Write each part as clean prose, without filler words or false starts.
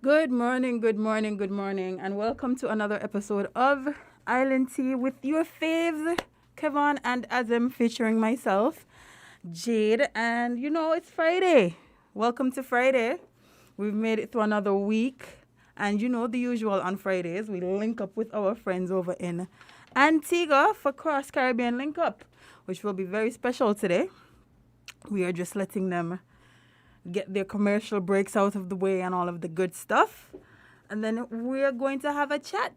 Good morning, good morning, good morning, and welcome to another episode of Island Tea with your faves, Kevon and Azim, featuring myself, Jade. And it's Friday. Welcome to Friday. We've made it through another week. And the usual on Fridays, we link up with our friends over in Antigua for Cross Caribbean Link Up, which will be very special today. We are just letting them get their commercial breaks out of the way and all of the good stuff. And then we're going to have a chat.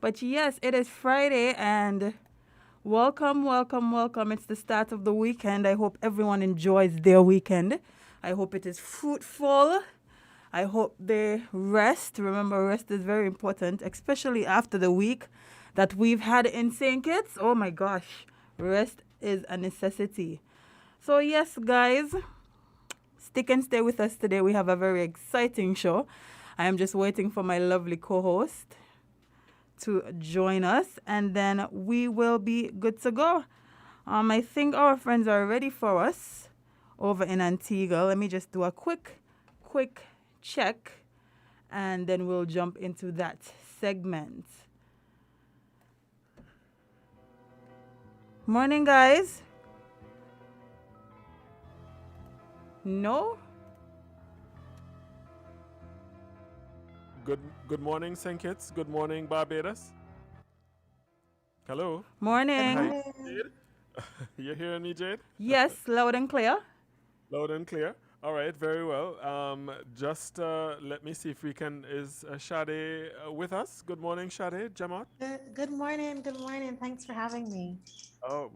But yes, it is Friday and welcome, welcome, welcome. It's the start of the weekend. I hope everyone enjoys their weekend. I hope it is fruitful. I hope they rest. Remember, rest is very important, especially after the week that we've had in St. Kitts. Oh my gosh, rest is a necessity. So, yes, guys, stick and stay with us today. We have a very exciting show. I am just waiting for my lovely co host to join us, and then we will be good to go. I think our friends are ready for us over in Antigua. Let me just do a quick check, and then we'll jump into that segment. Morning, guys. No? Good morning, St. Kitts. Good morning, Barbados. Hello. Good Morning. Hi, morning. Jade. You hearing me, Jade? Yes, loud and clear. Loud and clear. All right, very well. Just let me see if we can. Is Sade with us? Good morning, Sade. Jamat. Good morning. Good morning. Thanks for having me. Oh,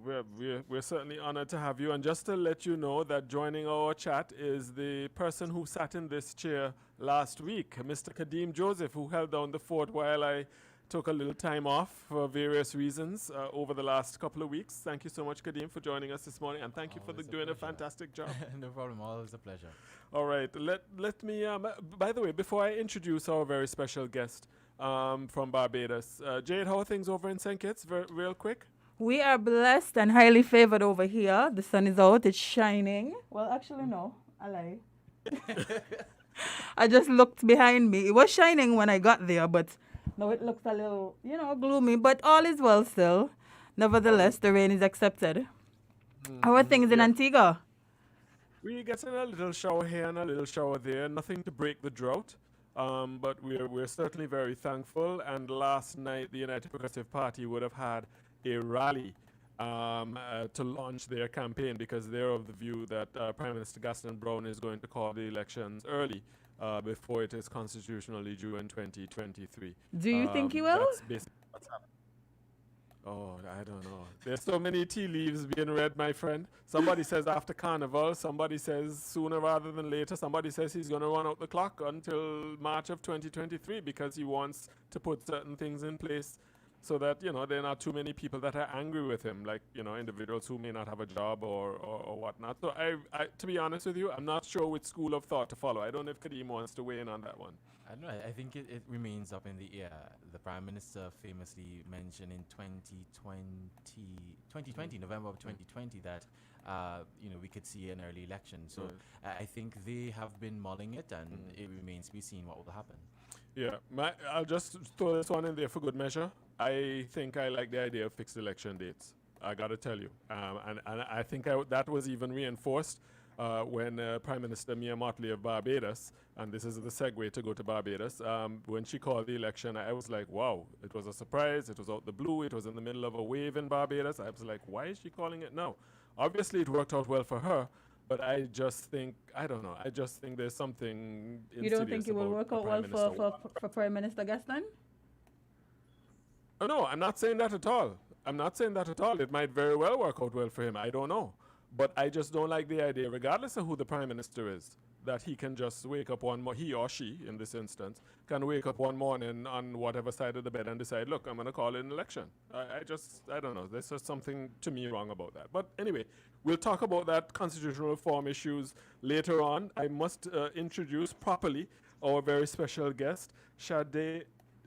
we're certainly honored to have you. And just to let you know that joining our chat is the person who sat in this chair last week, Mr. Kadeem Joseph, who held down the fort while I took a little time off for various reasons over the last couple of weeks. Thank you so much, Kadeem, for joining us this morning, and thank you for Always a doing a pleasure. fantastic job. No problem. Always a pleasure. All right, let me. By the way, before I introduce our very special guest from Barbados, Jade, how are things over in St. Kitts? Real quick. We are blessed and highly favored over here. The sun is out, it's shining. Well, actually, no, I lie. I just looked behind me. It was shining when I got there, but now it looks a little, gloomy, but all is well still. All is. Nevertheless, the rain is accepted. How are Mm-hmm. things in Yeah. Antigua? We getting a little shower here and a little shower there. Nothing to break the drought. But we're certainly very thankful. And last night, the United Progressive Party would have had a rally to launch their campaign because they're of the view that Prime Minister Gaston Brown is going to call the elections early before it is constitutionally due in 2023. Do you think you will? That's basically what's happening. Oh, I don't know. There's so many tea leaves being read, my friend. Somebody says after Carnival. Somebody says sooner rather than later. Somebody says he's going to run out the clock until March of 2023 because he wants to put certain things in place so that, there are not too many people that are angry with him, like, individuals who may not have a job or whatnot. So to be honest with you, I'm not sure which school of thought to follow. I don't know if Kadeem wants to weigh in on that one. I don't know. I think it remains up in the air. The Prime Minister famously mentioned in 2020, November of 2020, that we could see an early election. So Right. I think they have been mulling it, and it remains to be seen what will happen. Yeah, I'll just throw this one in there for good measure. I think I like the idea of fixed election dates. I got to tell you. And I think that was even reinforced when Prime Minister Mia Mottley of Barbados, and this is the segue to go to Barbados, when she called the election, I was like, wow, it was a surprise. It was out the blue. It was in the middle of a wave in Barbados. I was like, why is she calling it now? Obviously, it worked out well for her. But I just think, I don't know, I just think there's something You don't think insidious it will about work the out Prime well Minister. for Prime Minister Gaston? Oh, no, I'm not saying that at all. I'm not saying that at all. It might very well work out well for him. I don't know. But I just don't like the idea, regardless of who the Prime Minister is, that he can just wake up he or she, in this instance, can wake up one morning on whatever side of the bed and decide, look, I'm going to call it an election. I don't know. There's just something to me wrong about that. But anyway, we'll talk about that constitutional reform issues later on. I must introduce properly our very special guest, Sade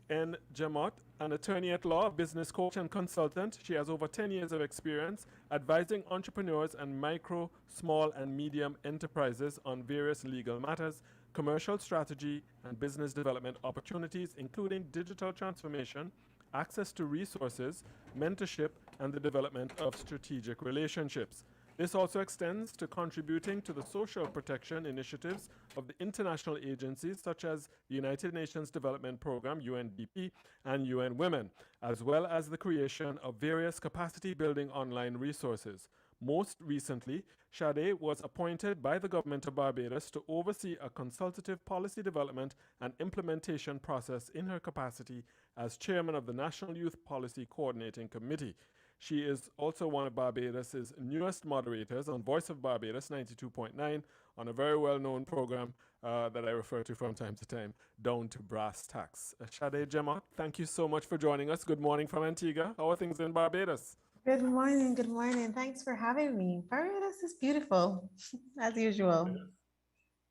N. Jamot, an attorney at law, business coach, and consultant. She has over 10 years of experience advising entrepreneurs and micro, small, and medium enterprises on various legal matters. commercial strategy, and business development opportunities, including digital transformation, access to resources, mentorship, and the development of strategic relationships. This also extends to contributing to the social protection initiatives of the international agencies such as the United Nations Development Programme, UNDP, and UN Women, as well as the creation of various capacity building online resources. Most recently, Sade was appointed by the government of Barbados to oversee a consultative policy development and implementation process in her capacity as chairman of the National Youth Policy Coordinating Committee. She is also one of Barbados's newest moderators on Voice of Barbados 92.9 on a very well-known program that I refer to from time to time, Down to Brass Tacks. Sade Jemot, thank you so much for joining us. Good morning from Antigua. How are things in Barbados? Good morning. Good morning. Thanks for having me. Barbados is beautiful, as usual.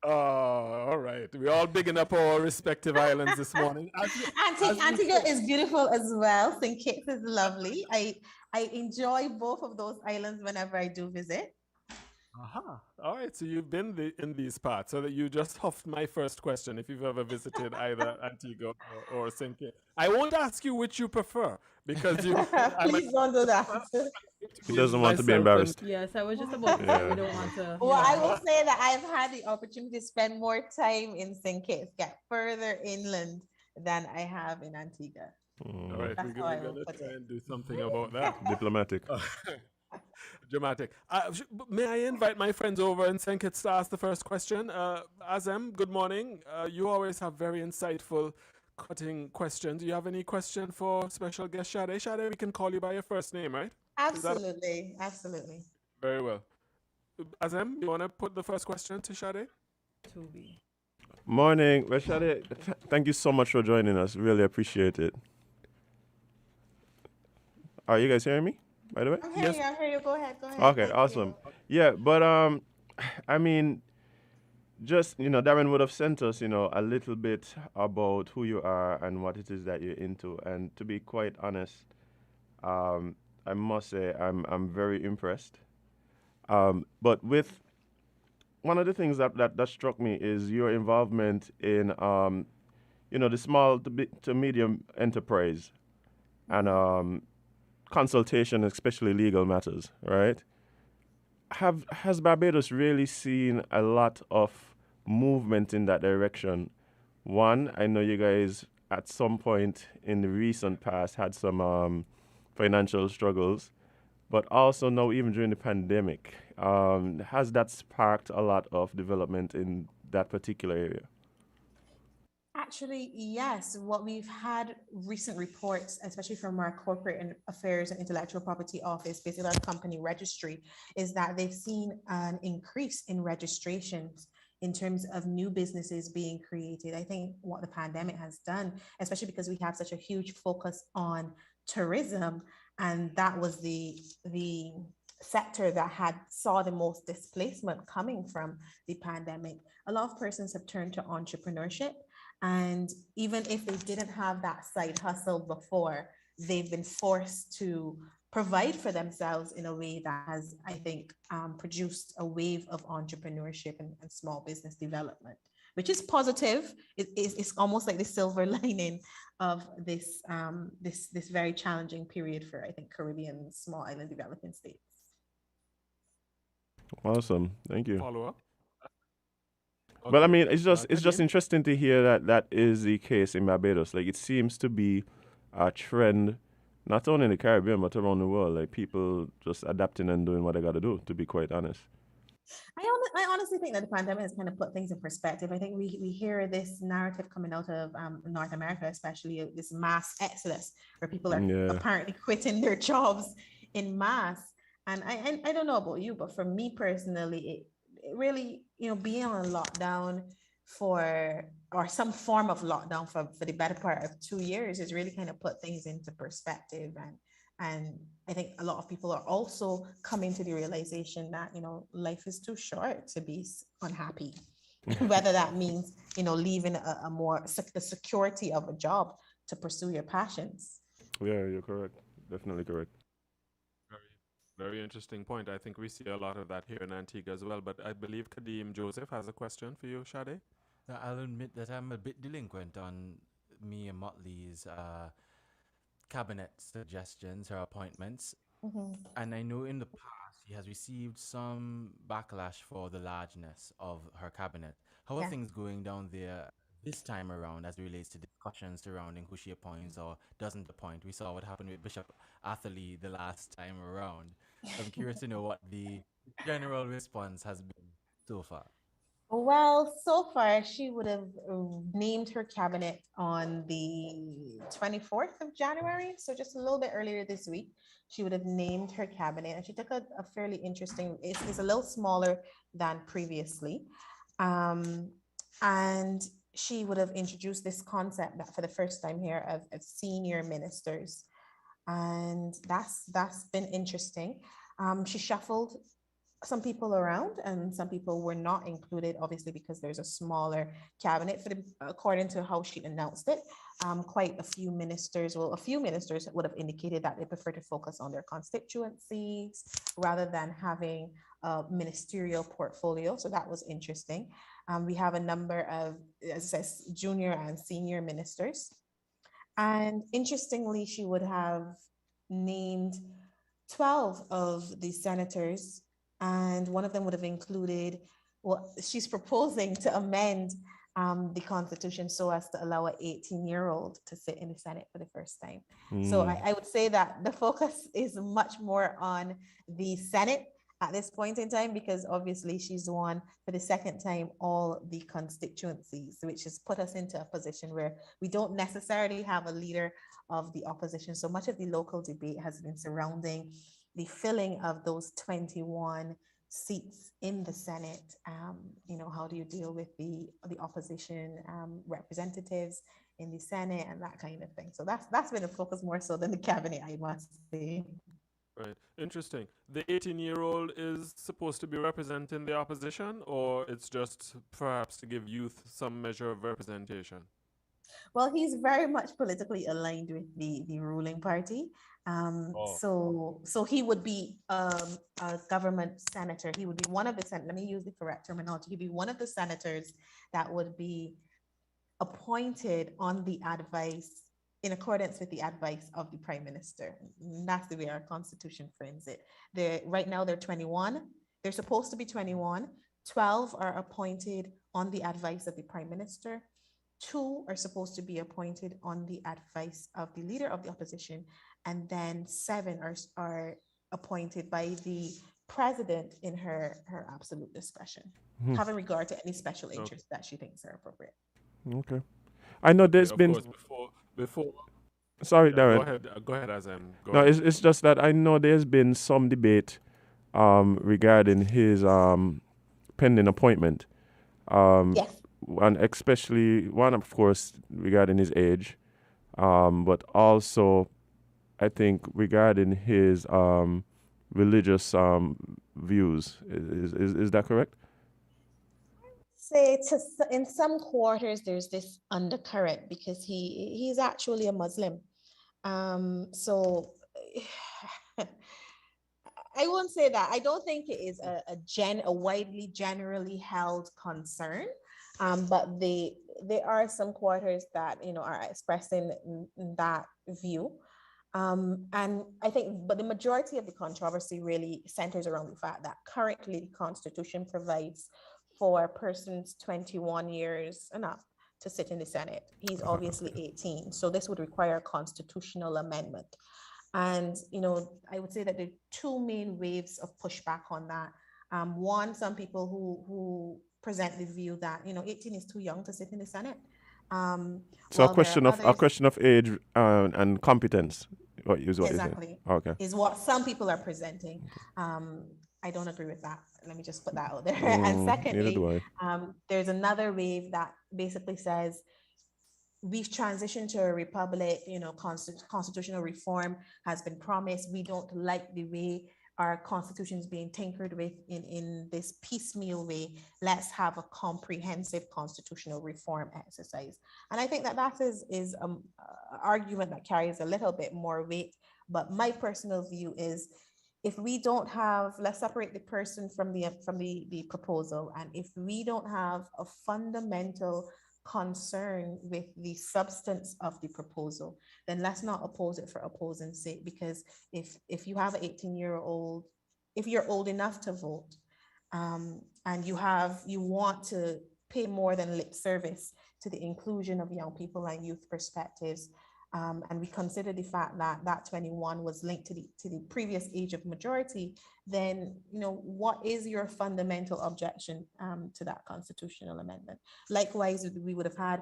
All right. We're all bigging up our respective islands this morning. Antigua is beautiful as well. St. Kitts is lovely. I enjoy both of those islands whenever I do visit. Aha. All right. So you've been in these parts, so that you just huffed my first question. If you've ever visited either Antigua or St. Kitts, I won't ask you which you prefer because you. Please don't do that. He doesn't want to be myself embarrassed. Yes, I was just about to say we don't want to. Well, I will say that I've had the opportunity to spend more time in St. Kitts, get further inland than I have in Antigua. All right, That's we're how I going will to put try it. and do something about that. Diplomatic. Dramatic. May I invite my friends over in St. Kitts to ask the first question? Azem, good morning. You always have very insightful, cutting questions. Do you have any question for special guest Sade? Sade, we can call you by your first name, right? Absolutely. Absolutely. Very well. Azem, you want to put the first question to Sade? To be. Morning. Well, Shade, thank you so much for joining us. Really appreciate it. Are you guys hearing me, by the way? I'm hearing you. I'm hearing you. Go ahead. Go ahead. Okay, Thank awesome. you. Yeah, but I mean, just Darren would have sent us, a little bit about who you are and what it is that you're into. And to be quite honest, I must say I'm very impressed. But with one of the things that struck me is your involvement in the small to medium enterprise and consultation, especially legal matters, right? Has Barbados really seen a lot of movement in that direction? One, I know you guys at some point in the recent past had some financial struggles, but also now even during the pandemic, has that sparked a lot of development in that particular area? Actually, yes. What we've had recent reports, especially from our corporate affairs and intellectual property office, basically our company registry, is that they've seen an increase in registrations in terms of new businesses being created. I think what the pandemic has done, especially because we have such a huge focus on tourism, and that was the sector that had saw the most displacement coming from the pandemic. A lot of persons have turned to entrepreneurship. And even if they didn't have that side hustle before, they've been forced to provide for themselves in a way that has, I think, produced a wave of entrepreneurship and small business development, which is positive. It's almost like the silver lining of this very challenging period for, I think, Caribbean small island developing states. Awesome, thank you. Follow up. But I Okay. mean, it's just Kadeem? interesting to hear that is the case in Barbados. Like, it seems to be a trend, not only in the Caribbean but around the world. Like, people just adapting and doing what they got to do. To be quite honest. I honestly think that the pandemic has kind of put things in perspective. I think we hear hear this narrative coming out of North America, especially this mass exodus, where people are Yeah. apparently quitting their jobs in mass. And I don't know about you, but for me personally, it really, being on a lockdown or some form of lockdown for the better part of 2 years has really kind of put things into perspective. And I think a lot of people are also coming to the realization that, life is too short to be unhappy, whether that means, leaving the security of a job to pursue your passions. Yeah, you're correct. Definitely correct. Very interesting point. I think we see a lot of that here in Antigua as well. But I believe Kadeem Joseph has a question for you, Sade. Now, I'll admit that I'm a bit delinquent on me and Motley's cabinet suggestions or appointments. Mhm. And I know in the past she has received some backlash for the largeness of her cabinet. How are Yeah. things going down there this time around as it relates to discussions surrounding who she appoints or doesn't appoint? We saw what happened with Bishop Atherley the last time around. So I'm curious to know what the general response has been so far. Well, so far she would have named her cabinet on the 24th of January. So just a little bit earlier this week, she would have named her cabinet and she took a fairly interesting, it's a little smaller than previously. Um, and she would have introduced this concept that for the first time here of senior ministers. And that's been interesting. She shuffled some people around and some people were not included, obviously because there's a smaller cabinet for the, according to how she announced it. Quite a few ministers, well, a few ministers would have indicated that they prefer to focus on their constituencies rather than having a ministerial portfolio. So that was interesting. We have a number of, as it says, junior and senior ministers. And interestingly, she would have named 12 of the senators, and one of them would have included, well, she's proposing to amend the Constitution so as to allow an 18-year-old to sit in the Senate for the first time. So Mm. I would say that the focus is much more on the Senate at this point in time, because obviously she's won for the second time all the constituencies, which has put us into a position where we don't necessarily have a leader of the opposition. So much of the local debate has been surrounding the filling of those 21 seats in the Senate. How do you deal with the opposition representatives in the Senate and that kind of thing? So that's been a focus more so than the cabinet, I must say. Right. Interesting. The 18-year-old is supposed to be representing the opposition, or it's just perhaps to give youth some measure of representation? Well, he's very much politically aligned with the ruling party. Oh, So he would be a government senator. He would be one of the let me use the correct terminology. He'd be one of the senators that would be appointed on the advice, in accordance with the advice of the prime minister. And that's the way our constitution frames it. Right now they're 21. They're supposed to be 21. 12 are appointed on the advice of the prime minister. Two are supposed to be appointed on the advice of the leader of the opposition. And then seven are appointed by the president in her absolute discretion, Hmm. having regard to any special okay. interests that she thinks are appropriate. Okay. I know Okay. there's Of been. course, before. Sorry, Yeah. Go Darren. ahead. Go ahead, Azem. Go No, ahead. it's just that I know there's been some debate regarding his pending appointment, um, Yes. and especially one, of course, regarding his age, but also I think regarding his religious views. Is that correct? Say in some quarters there's this undercurrent because he's actually a Muslim. So I won't say that. I don't think it is a widely generally held concern. But there are some quarters that are expressing that view. And I think, but the majority of the controversy really centers around the fact that currently the Constitution provides for persons 21 years and up to sit in the Senate. He's obviously 18. So this would require a constitutional amendment. And, I would say that there are two main waves of pushback on that. One, some people who present the view that, 18 is too young to sit in the Senate. So While there are a others. question of age and competence. What is what you say? Exactly, Okay. is what some people are presenting. I don't agree with that. Let me just put that out there. And Neither do secondly, I. there's another wave that basically says we've transitioned to a republic, constitutional reform has been promised. We don't like the way our constitution is being tinkered with in this piecemeal way. Let's have a comprehensive constitutional reform exercise. And I think that is argument that carries a little bit more weight. But my personal view is if we don't have, let's separate the person from the proposal, and if we don't have a fundamental concern with the substance of the proposal, then let's not oppose it for opposing sake. Because if you have an 18-year-old, if you're old enough to vote, and you want to pay more than lip service to the inclusion of young people and youth perspectives, and we consider the fact that that 21 was linked to the previous age of majority, then what is your fundamental objection to that constitutional amendment? Likewise, we would have had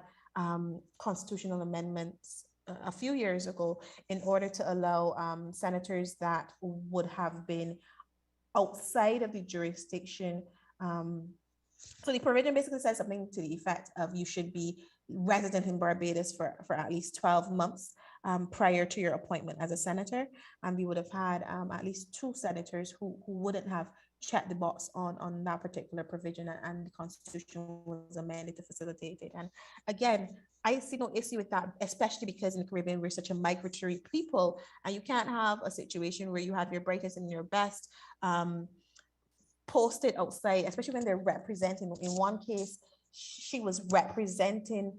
constitutional amendments a few years ago in order to allow senators that would have been outside of the jurisdiction. So the provision basically says something to the effect of you should be resident in Barbados for at least 12 months prior to your appointment as a senator. And we would have had at least two senators who wouldn't have checked the box on that particular provision, and the Constitution was amended to facilitate it. And again, I see no issue with that, especially because in the Caribbean, we're such a migratory people, and you can't have a situation where you have your brightest and your best posted outside, especially when they're representing. In one case, she was representing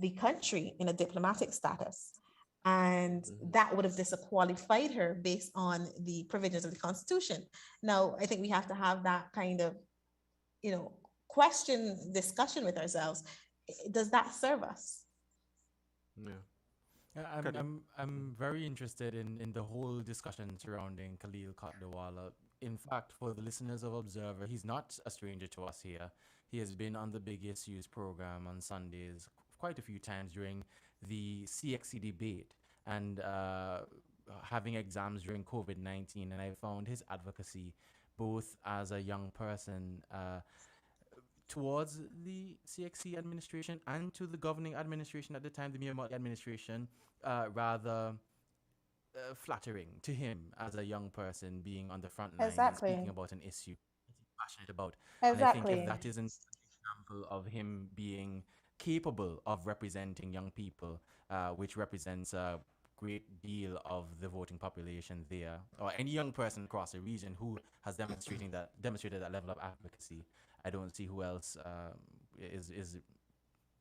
the country in a diplomatic status, and that would have disqualified her based on the provisions of the Constitution. Now, I think we have to have that kind of, discussion with ourselves. Does that serve us? Yeah. Yeah, Kadi. I'm very interested in the whole discussion surrounding Khalil Katdawala. In fact, for the listeners of Observer, he's not a stranger to us here. He has been on the Big Issues program on Sundays quite a few times during the CXC debate and having exams during COVID-19. And I found his advocacy, both as a young person towards the CXC administration and to the governing administration at the time, the Mulley administration, rather flattering to him as a young person being on the front line and speaking Exactly. about an issue he's passionate about. And I think if Exactly. that isn't an example of him being capable of representing young people, which represents a great deal of the voting population there, or any young person across the region who has demonstrated that level of advocacy, I don't see who else is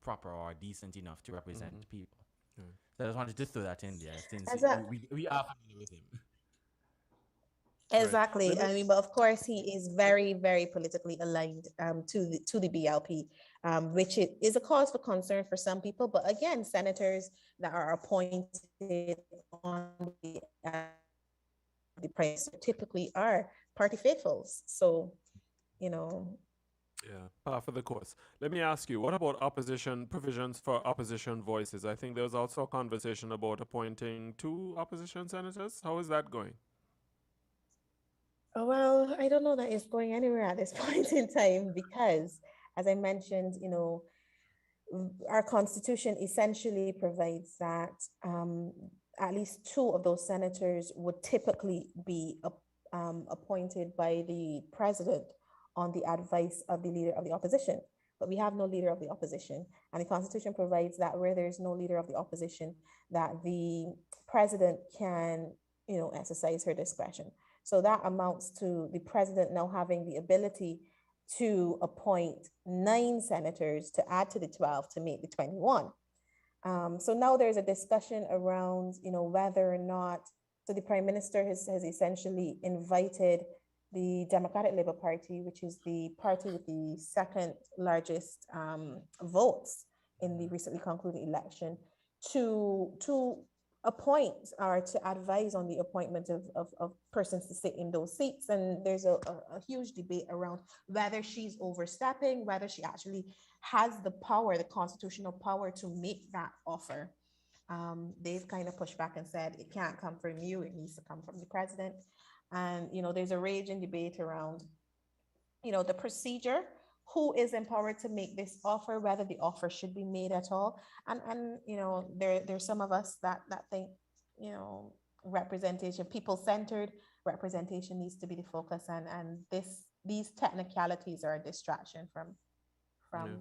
proper or decent enough to represent people. Yeah. So I just wanted to throw that in there since Exactly. we are familiar with him. Right. Let Exactly. me. I mean, but of course, he is very, very politically aligned to the BLP, which is a cause for concern for some people. But again, senators that are appointed on the prime minister typically are party faithfuls. So, you know, Yeah, par for the course. Let me ask you, what about opposition provisions for opposition voices? I think there was also a conversation about appointing two opposition senators. How is that going? well, I don't know that it's going anywhere at this point in time because, as I mentioned, our constitution essentially provides that at least two of those senators would typically be appointed by the president on the advice of the leader of the opposition. But we have no leader of the opposition. And the constitution provides that where there's no leader of the opposition, that the president can, exercise her discretion. So that amounts to the president now having the ability to appoint 9 senators to add to the 12 to make the 21. So now there's a discussion around, whether or not, so the prime minister has essentially invited the Democratic Labour Party, which is the party with the second largest votes in the recently concluded election, to appoint or to advise on the appointment of persons to sit in those seats. And there's a huge debate around whether she's overstepping, whether she actually has the power, the constitutional power to make that offer. They've kind of pushed back and said it can't come from you, it needs to come from the president. And there's a raging debate around the procedure, who is empowered to make this offer, whether the offer should be made at all. And there's some of us that think representation, people-centered representation needs to be the focus, and these technicalities are a distraction from Yeah.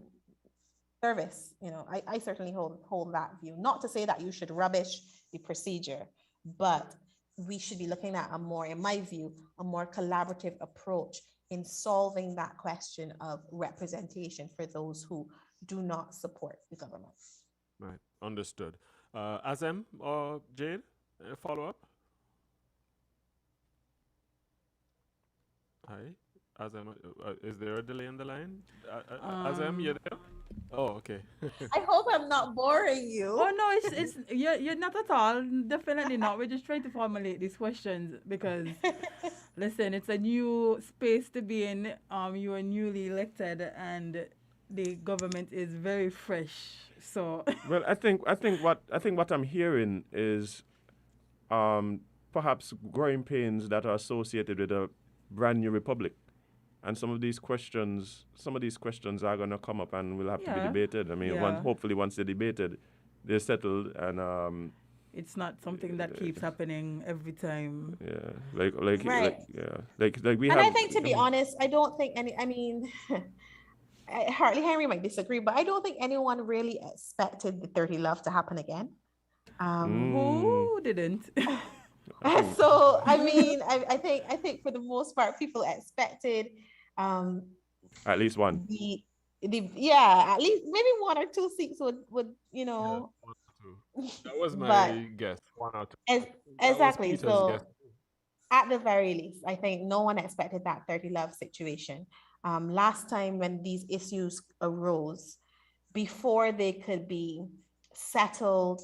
service. I certainly hold that view. Not to say that you should rubbish the procedure, but we should be looking at a more, in my view, a more collaborative approach in solving that question of representation for those who do not support the government. Right. Understood. Azem or Jade, follow up? Hi. Azem, is there a delay in the line? Azem, you Um, there? Oh, okay. I hope I'm not boring oh you. no, it's you're not at all. Definitely not. We're just trying to formulate these questions because listen, it's a new space to be in. You are newly elected, and the government is very fresh. So Well, I think what I'm hearing is perhaps growing pains that are associated with a brand new republic. And some of these questions are going to come up and will have to be yeah, debated. I mean, yeah, hopefully once they're debated, they're settled and it's not something that keeps happening every time. yeah, like Right. yeah, like we And I have. think, to I be mean, honest, I don't think any, I mean, Hartley Henry might disagree, but I don't think anyone really expected the 30 Love to happen again. Um, mm, Who didn't? I think so I mean, I think for the most part, people expected um at least one. the yeah, at least maybe one or two seats would Yeah, one or two. That was but my guess. One or two. as That was exactly. Peter's guess. So at the very least, I think no one expected that 30 Love situation. Last time when these issues arose, before they could be settled,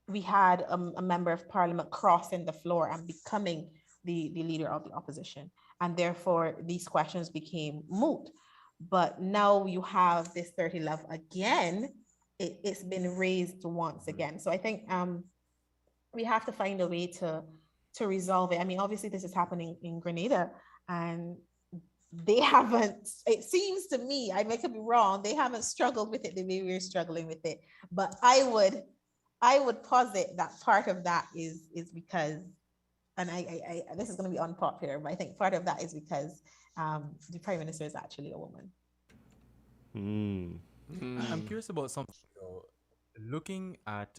we had a member of parliament crossing the floor and becoming the leader of the opposition. And therefore, these questions became moot. But now you have this 30 Love again. It's been raised once again. So I think we have to find a way to resolve it. I mean, obviously, this is happening in Grenada, and they haven't, it seems to me, I may could be wrong, they haven't struggled with it the way we're struggling with it. But I would posit that part of that is because, and I this is going to be unpopular, but I think part of that is because the prime minister is actually a woman. Mm. I'm Mm. curious about something. Though. Looking at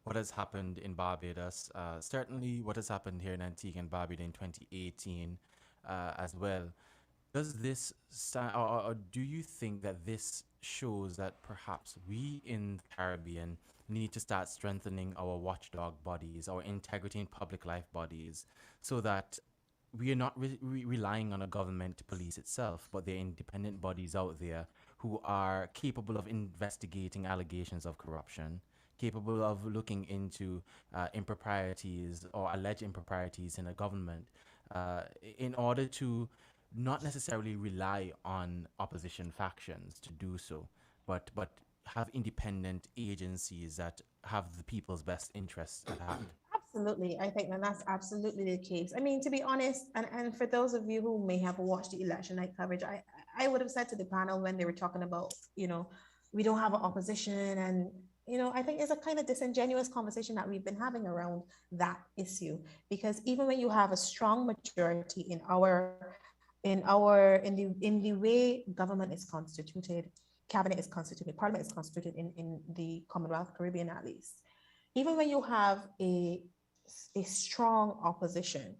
what has happened in Barbados, certainly what has happened here in Antigua and Barbuda in 2018 as well. Does this or do you think that this shows that perhaps we in the Caribbean need to start strengthening our watchdog bodies, our integrity in public life bodies, so that we are not relying on a government to police itself, but there are independent bodies out there who are capable of investigating allegations of corruption, capable of looking into improprieties or alleged improprieties in a government, in order to not necessarily rely on opposition factions to do so, but have independent agencies that have the people's best interests at hand. Absolutely. I think that that's absolutely the case. I mean, to be honest, and for those of you who may have watched the election night coverage, I would have said to the panel when they were talking about, we don't have an opposition. And, I think it's a kind of disingenuous conversation that we've been having around that issue. Because even when you have a strong majority in the way government is constituted, cabinet is constituted, parliament is constituted in the Commonwealth Caribbean at least. Even when you have a strong opposition,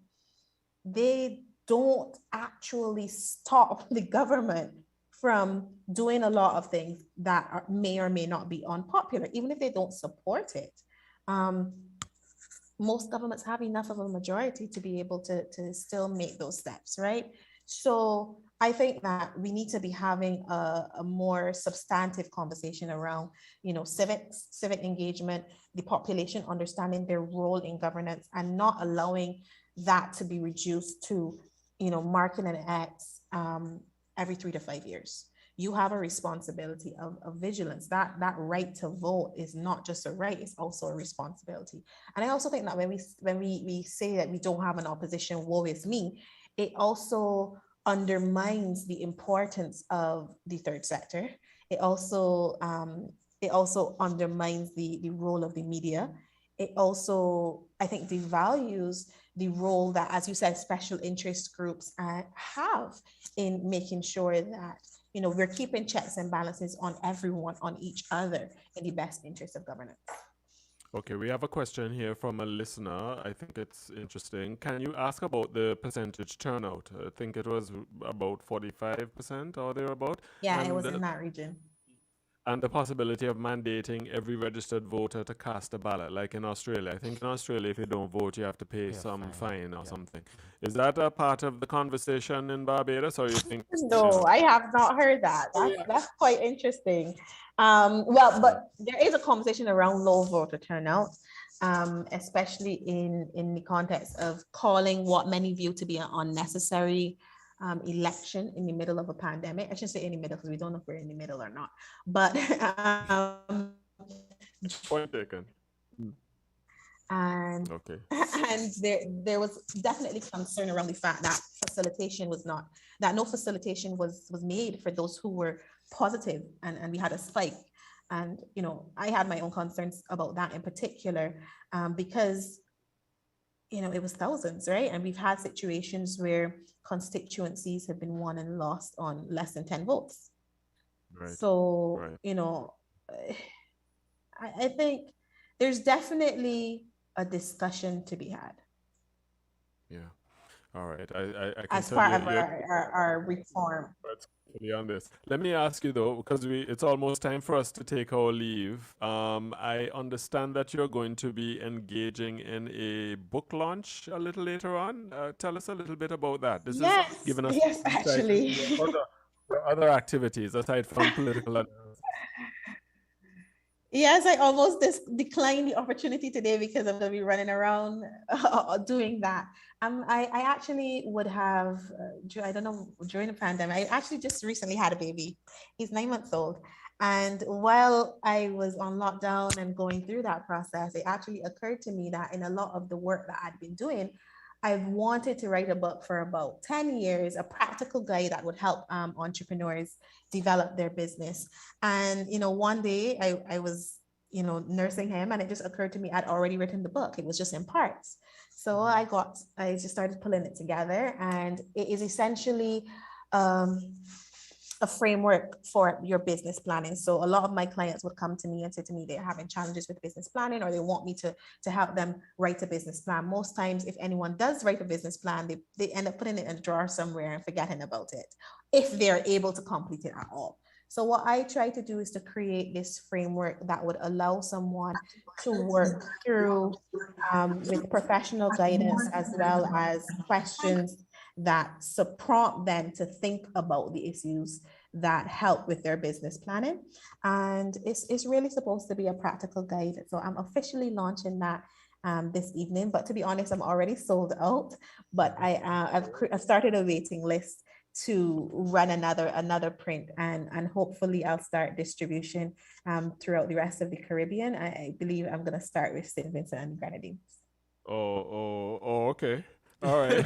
they don't actually stop the government from doing a lot of things that may or may not be unpopular, even if they don't support it. Um, Most governments have enough of a majority to be able to still make those steps, right? So I think that we need to be having a more substantive conversation around, civic engagement, the population understanding their role in governance, and not allowing that to be reduced to, marking an X every 3 to 5 years. You have a responsibility of vigilance. That right to vote is not just a right; it's also a responsibility. And I also think that when we say that we don't have an opposition, woe is me, it also undermines the importance of the third sector. It also undermines the role of the media. It also, I think, devalues the role that, as you said, special interest groups have in making sure that we're keeping checks and balances on everyone, on each other, in the best interest of governance. Okay, we have a question here from a listener. I think it's interesting. Can you ask about the percentage turnout? I think it was about 45% or thereabout. Yeah, it And was in that region. and the possibility of mandating every registered voter to cast a ballot, like in Australia. I think in Australia, if you don't vote, you have to pay Pay a some fine. fine or Yeah. something. Is that a part of the conversation in Barbados, or you think, No, I have not heard that. That's quite interesting. Well, but there is a conversation around low voter turnout, especially in the context of calling what many view to be an unnecessary election in the middle of a pandemic. I shouldn't say in the middle because we don't know if we're in the middle or not. But point taken? and Okay. and there was definitely concern around the fact that no facilitation was made for those who were positive, and we had a spike. And I had my own concerns about that in particular, because it was thousands, right? And we've had situations where constituencies have been won and lost on less than 10 votes. Right. So Right. I think there's definitely a discussion to be had Yeah. All right. I can as tell part you of our reform. that's fully on this. Let me ask you though, because it's almost time for us to take our leave. I understand that you're going to be engaging in a book launch a little later on. Tell us a little bit about that. This is Yes, giving us yes, insight into actually. your other activities aside from political analysis. Yes, I almost declined the opportunity today because I'm going to be running around doing that. I actually would have, I don't know, during the pandemic, I actually just recently had a baby. He's 9 months old. And while I was on lockdown and going through that process, it actually occurred to me that in a lot of the work that I'd been doing, I've wanted to write a book for about 10 years, a practical guide that would help entrepreneurs develop their business. And, one day I was, nursing him, and it just occurred to me I'd already written the book. It was just in parts. So I just started pulling it together, and it is essentially a framework for your business planning. So a lot of my clients would come to me and say to me they're having challenges with business planning, or they want me to help them write a business plan. Most times, if anyone does write a business plan, they end up putting it in a drawer somewhere and forgetting about it, if they're able to complete it at all. So what I try to do is to create this framework that would allow someone to work through with professional guidance, as well as questions that prompt them to think about the issues that help with their business planning. And it's really supposed to be a practical guide. So I'm officially launching that this evening. But to be honest, I'm already sold out. But I've started a waiting list to run another print, and hopefully I'll start distribution throughout the rest of the Caribbean. I believe I'm going to start with St. Vincent and Grenadines. Oh, okay. All right.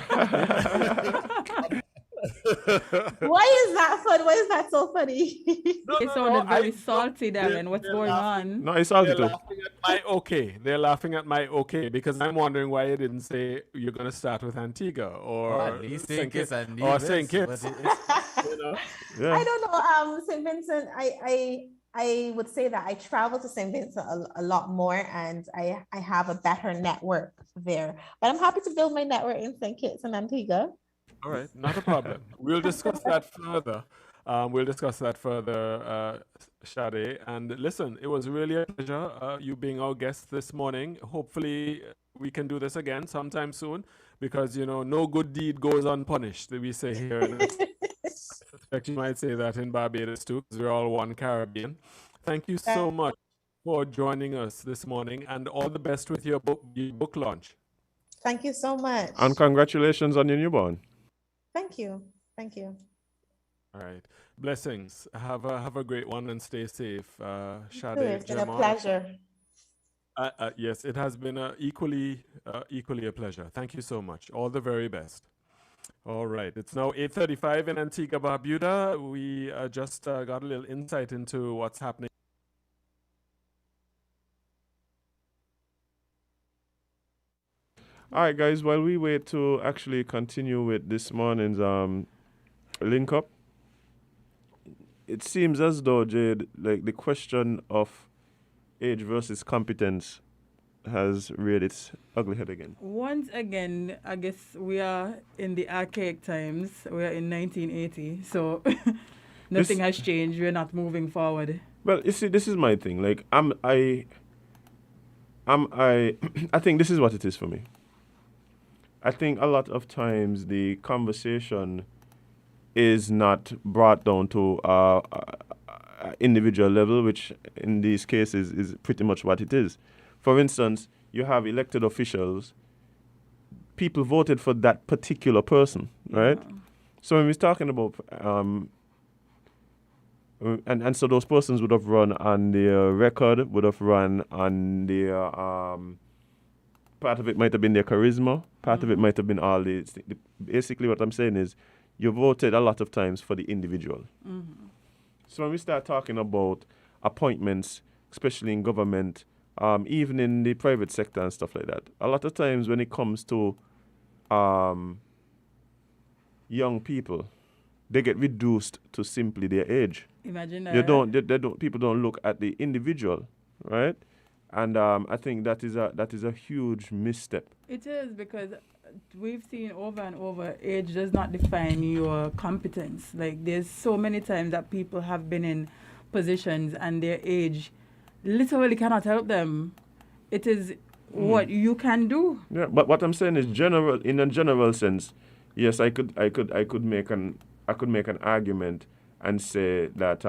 Why is that fun? Why is that so funny? It sounded very salty, Darren. What's they're going laughing. on? No, it's salty They're too. laughing at my okay. They're laughing at my okay because I'm wondering why you didn't say you're going to start with Antigua Or or at least Saint St. Kitts Kitts and or Nevis. Saint But Kitts. it's You know? Yeah. I don't know. St. Vincent, I would say that I travel to St. Vincent a lot more, and I have a better network there. But I'm happy to build my network in St. Kitts and Antigua. All right, not a problem. We'll discuss that further. We'll discuss that further, Sade. And listen, it was really a pleasure you being our guest this morning. Hopefully, we can do this again sometime soon because, no good deed goes unpunished, we say here. And I suspect you might say that in Barbados too because we're all one Caribbean. Thank you so much for joining us this morning, and all the best with your book launch. Thank you so much. And congratulations on your newborn. Thank you. Thank you. All right. Blessings. Have a great one and stay safe. Sade, It's been a Jamal. pleasure. Yes, it has been equally a pleasure. Thank you so much. All the very best. All right. It's now 8:35 in Antigua, Barbuda. We just got a little insight into what's happening. All right, guys. While we wait to actually continue with this morning's link up, it seems as though, Jade, like the question of age versus competence has reared its ugly head again. Once again, I guess we are in the archaic times. We are in 1980, so nothing has changed. We're not moving forward. Well, you see, this is my thing. Like, I think this is what it is for me. I think a lot of times the conversation is not brought down to individual level, which in these cases is pretty much what it is. For instance, you have elected officials. People voted for that particular person, right? Yeah. So when we're talking about and so those persons would have run on their record, would have run on their part of it might have been their charisma, part of it might have been all the basically what I'm saying is you voted a lot of times for the individual. So when we start talking about appointments, especially in government, even in the private sector and stuff like that, a lot of times when it comes to young people, they get reduced to simply their age. Imagine They don't. People don't look at the individual, right? And I think that is a huge misstep. It is because we've seen over and over, age does not define your competence. Like there's so many times that people have been in positions and their age literally cannot help them. It is what you can do. Yeah, but what I'm saying is general. In a general sense, yes, I could make an argument and say that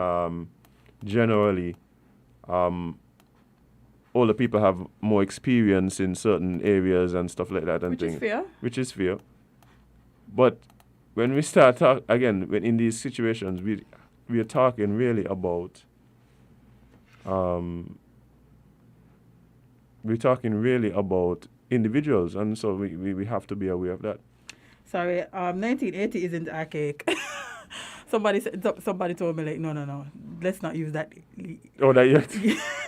generally, older people have more experience in certain areas and stuff like that, and Which is fair. Which is fair. But when we start again, when in these situations, we are talking really about we're talking really about individuals, and so we have to be aware of that. Sorry, 1980 isn't archaic. Somebody told me like no, let's not use that. Oh, that yet?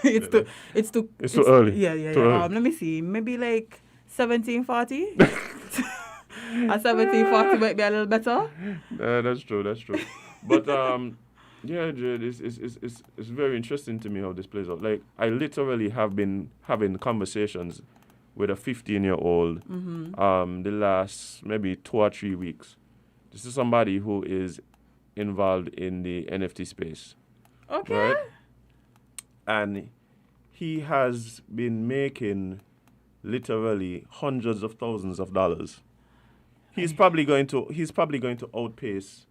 It's too early. Yeah. Too early. Let me see, maybe like 1740. A 1740 might be a little better. That's true. But yeah, Jade, it's very interesting to me how this plays out. Like, I literally have been having conversations with a 15-year-old the last maybe 2 or 3 weeks. This is somebody who is involved in the NFT space. Okay. Right? And he has been making literally hundreds of thousands of dollars. He's probably going to outpace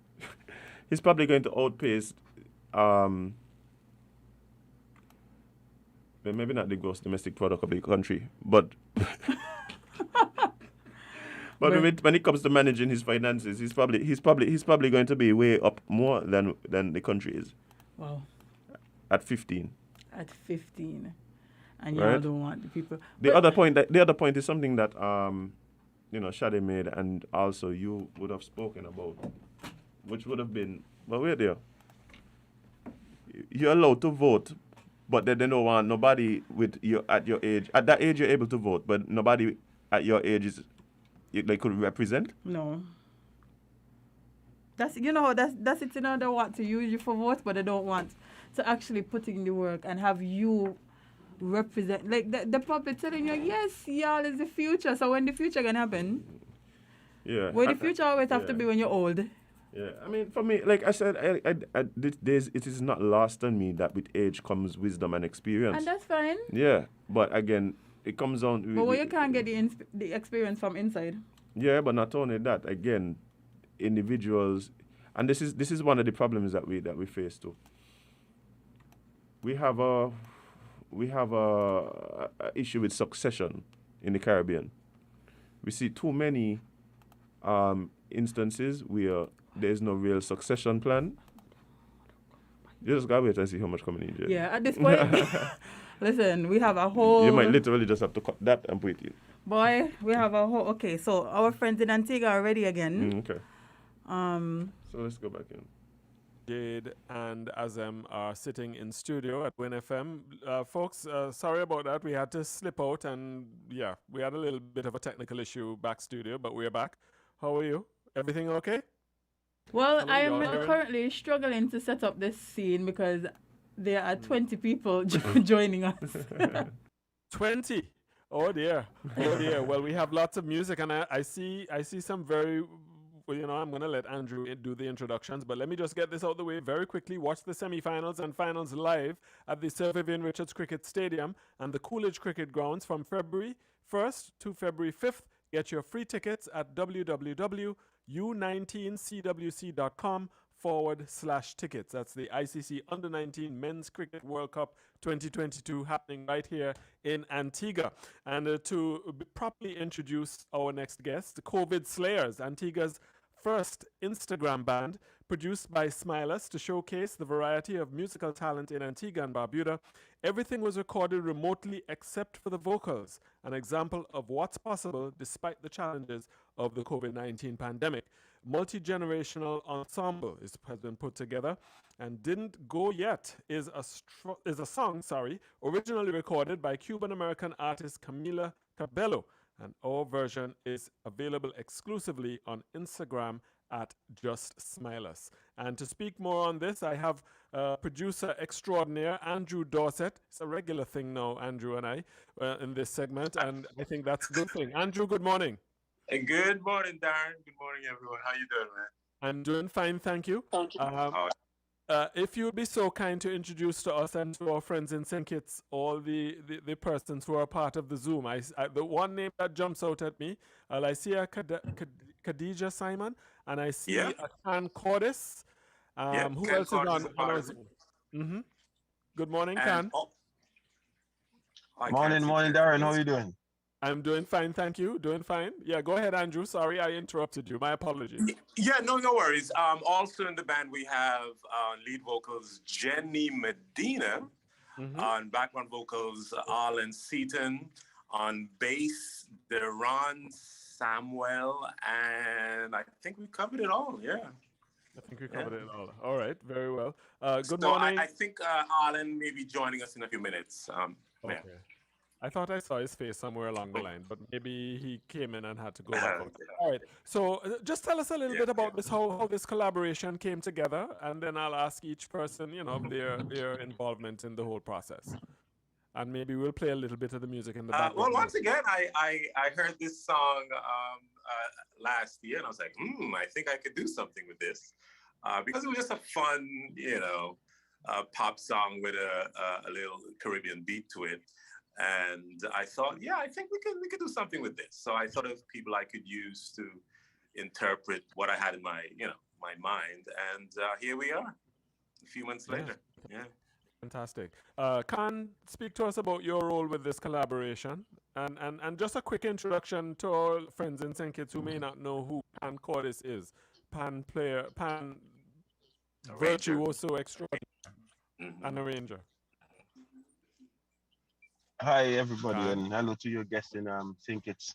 maybe not the gross domestic product of the country, but when it comes to managing his finances, he's probably going to be way up more than the country is. Wow. At 15. At 15, and Right? y'all don't want the people. The other point is something that Shade made, and also you would have spoken about, which would have been, well, wait there. You're allowed to vote, but they don't want nobody with you at your age. At that age, you're able to vote, but nobody at your age they could represent. No. That's it. They want to use you for votes, but they don't want to actually put in the work and have you represent. Like the puppet telling you, yes, y'all is the future. So when the future gonna happen? Yeah. Well, the future always have to be when you're old. Yeah, I mean, for me, like I said, it is not lost on me that with age comes wisdom and experience. And that's fine. Yeah, but again, it comes on. But you can't get the experience from inside. Yeah, but not only that, again, individuals, and this is one of the problems that we face too. We have a issue with succession in the Caribbean. We see too many instances where there's no real succession plan. You just gotta wait and see how much coming in. Jay. Yeah, at this point, listen, we have a whole. You might literally just have to cut that and put it in. Boy, we have a whole. Okay, so our friends in Antigua are ready again. Okay. So let's go back in. Jade and Azem are sitting in studio at Win FM. Folks, sorry about that. We had to slip out, and yeah, we had a little bit of a technical issue back studio, but we're back. How are you? Everything okay? Well, I Hello, am y'all. currently struggling to set up this scene because there are 20 people joining us. 20. Oh dear. Oh dear. Well, we have lots of music, and I see some very. Well, I'm going to let Andrew do the introductions, but let me just get this out of the way very quickly. Watch the semi-finals and finals live at the Sir Vivian Richards Cricket Stadium and the Coolidge Cricket Grounds from February 1st to February 5th. Get your free tickets at www.u19cwc.com/tickets. That's the ICC Under 19 Men's Cricket World Cup 2022 happening right here in Antigua. And to properly introduce our next guest, the COVID Slayers, Antigua's first Instagram band, produced by Smilers to showcase the variety of musical talent in Antigua and Barbuda. Everything was recorded remotely except for the vocals, an example of what's possible despite the challenges of the COVID-19 pandemic. Multi-generational ensemble has been put together, and Didn't Go Yet is a song, originally recorded by Cuban-American artist Camila Cabello, and our version is available exclusively on Instagram at Just Smilers. And to speak more on this, I have producer extraordinaire Andrew Dorset. It's a regular thing now, Andrew and I, in this segment, and I think that's a good thing. Andrew, good morning. And good morning, Darren. Good morning, everyone. How you doing, man? I'm doing fine, thank you. If you would be so kind to introduce to us and to our friends in St. Kitts all the persons who are part of the Zoom. The one name that jumps out at me, I see a Khadija Simon, and I see a Can Cordis. Who else is on our Zoom? Mm-hmm. Good morning, Can. Morning, Darren. How are you doing? I'm doing fine, thank you. Doing fine. Yeah, go ahead, Andrew. Sorry, I interrupted you. My apologies. Yeah, no worries. Also in the band, we have lead vocals Jenny Medina, on background vocals Arlen Seaton, on bass Deron Samuel, and I think we covered it all. Yeah. I think we covered it all. All right, very well. Good so morning. I think Arlen may be joining us in a few minutes. Okay. Yeah. I thought I saw his face somewhere along the line, but maybe he came in and had to go back out. All right. So just tell us a little bit about this, how this collaboration came together, and then I'll ask each person, their involvement in the whole process. And maybe we'll play a little bit of the music in the background. Well, once again, I heard this song last year, and I was like, I think I could do something with this. Because it was just a fun, pop song with a little Caribbean beat to it. And I thought, I think we could do something with this. So I thought of people I could use to interpret what I had in my my mind, and here we are, a few months later. Yeah, fantastic. Can speak to us about your role with this collaboration, and just a quick introduction to our friends in St. Kitts who may not know who Can Cordis is. Pan virtuoso extraordinaire, and arranger. Hi, everybody, and hello to your guests in St. Kitts.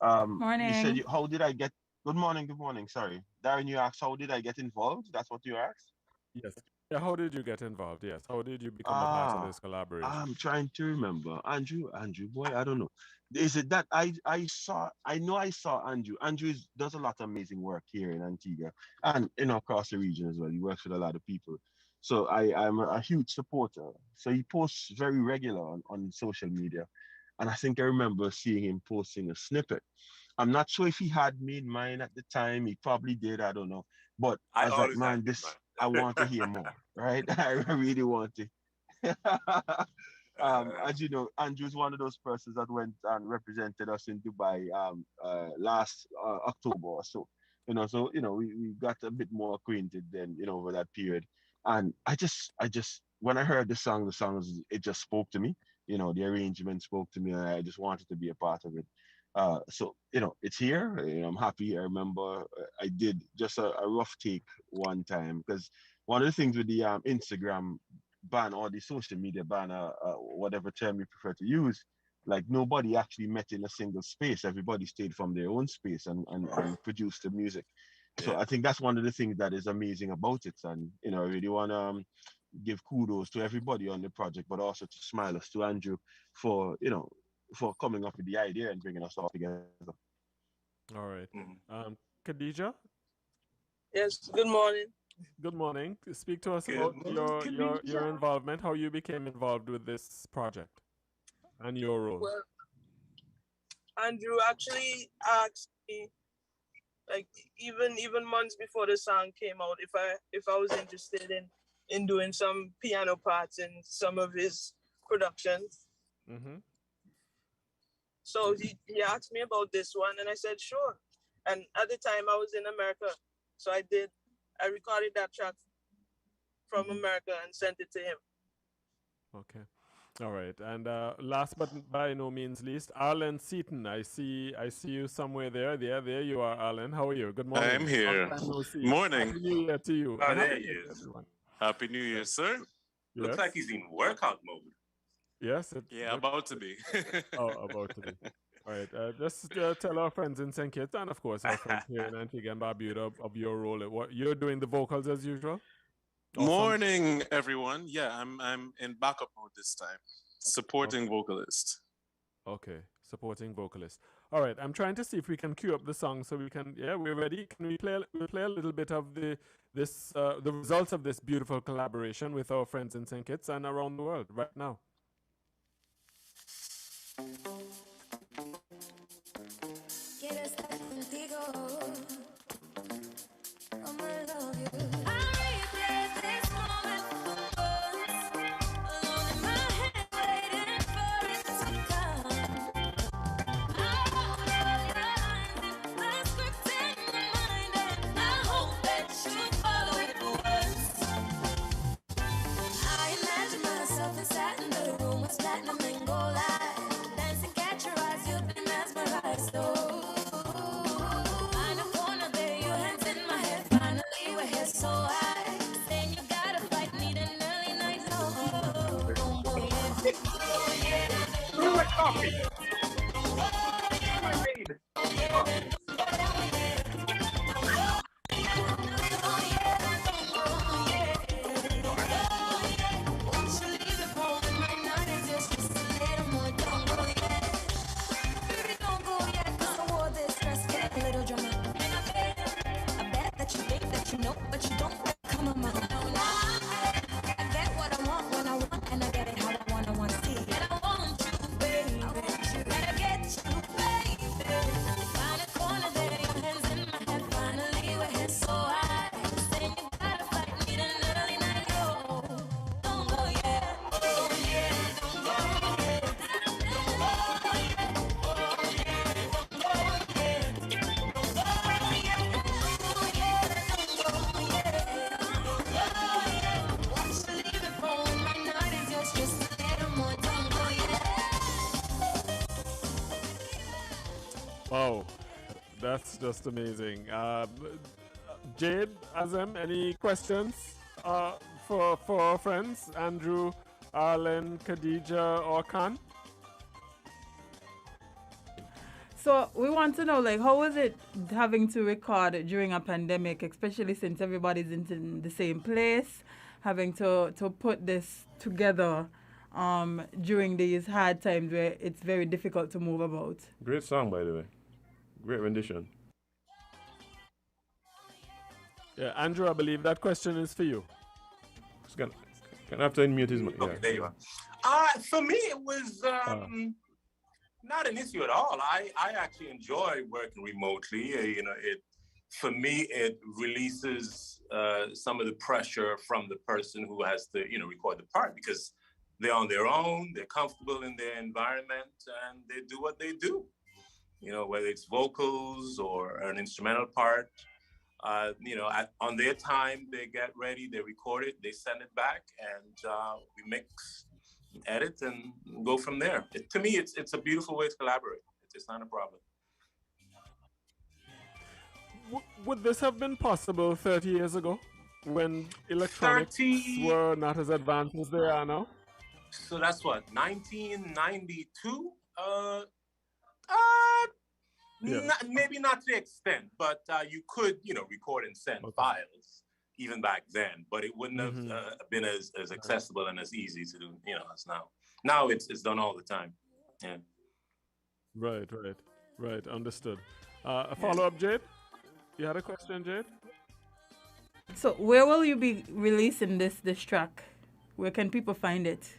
Morning. You said, how did I get... Good morning, sorry. Darren, you asked, how did I get involved? That's what you asked? Yes. Yeah, how did you get involved? Yes. How did you become a part of this collaboration? I'm trying to remember. Andrew, boy, I don't know. Is it that I saw Andrew. Andrew does a lot of amazing work here in Antigua and across the region as well. He works with a lot of people. So I'm a huge supporter. So he posts very regular on social media. And I think I remember seeing him posting a snippet. I'm not sure if he had made mine at the time. He probably did. I don't know. But I was like, man, I want to hear more, right? I really want to. As you know, Andrew's one of those persons that went and represented us in Dubai last October or so. We got a bit more acquainted then, over that period. And I just, when I heard the song, it just spoke to me. The arrangement spoke to me, and I just wanted to be a part of it. So it's here. I'm happy. I remember I did just a rough take one time, because one of the things with the Instagram ban or the social media ban, whatever term you prefer to use, like nobody actually met in a single space. Everybody stayed from their own space and produced the music. So I think that's one of the things that is amazing about it. And, I really want to give kudos to everybody on the project, but also to Smilers, to Andrew for coming up with the idea and bringing us all together. All right. Khadija? Yes, good morning. Good morning. Speak to us about your involvement, how you became involved with this project and your role. Andrew actually asked me, like even months before the song came out, if I was interested in doing some piano parts in some of his productions. Mm-hmm. So he asked me about this one, and I said sure. And at the time I was in America, so I recorded that track from America and sent it to him. Okay. All right. And last but by no means least, Arlen Seaton. I see you somewhere there. There you are, Arlen. How are you? Good morning. I'm here. Long time no see. Morning. Happy New Year to you. Oh, And there Happy he New Year to is. everyone. Happy New Year, sir. Looks Yes. like he's in workout mode. Yes. It Yeah, looks- about to be. Oh, about to be. All right. Just tell our friends in St. Kitts and, of course, our friends here in Antigua and Barbuda of your role. What you're doing the vocals as usual. Or some- Morning, everyone. Yeah, I'm in backup mode this time, supporting vocalist. Okay, supporting vocalist. All right, I'm trying to see if we can cue up the song so we can. Yeah, we're ready. Can we play? We'll play a little bit of the results of this beautiful collaboration with our friends in St. Kitts and around the world right now. Quiero estar contigo. Como I love you. Where's my coffee? I made. Wow, that's just amazing. Jade, Azem, any questions for our friends Andrew, Arlen, Khadija, or Khan? So we want to know, like, how was it having to record during a pandemic, especially since everybody's in the same place, having to put this together during these hard times where it's very difficult to move about. Great song, by the way. Great rendition. Yeah, Andrew, I believe that question is for you. Just gonna have to unmute his mic. Okay, Yeah. there you are. For me, it was not an issue at all. I actually enjoy working remotely. For me, it releases some of the pressure from the person who has to, record the part, because they're on their own, they're comfortable in their environment, and they do what they do. Whether it's vocals or an instrumental part, on their time, they get ready, they record it, they send it back, and we mix, edit, and go from there. To me, it's a beautiful way to collaborate. It's not a problem. Would this have been possible 30 years ago when electronics were not as advanced as they are now? So that's what, 1992? Maybe not to the extent, but you could, record and send files even back then, but it wouldn't have been as accessible and as easy to do, as now. Now it's done all the time. Yeah. Right. Understood. A follow-up, Jade? You had a question, Jade? So where will you be releasing this track? Where can people find it?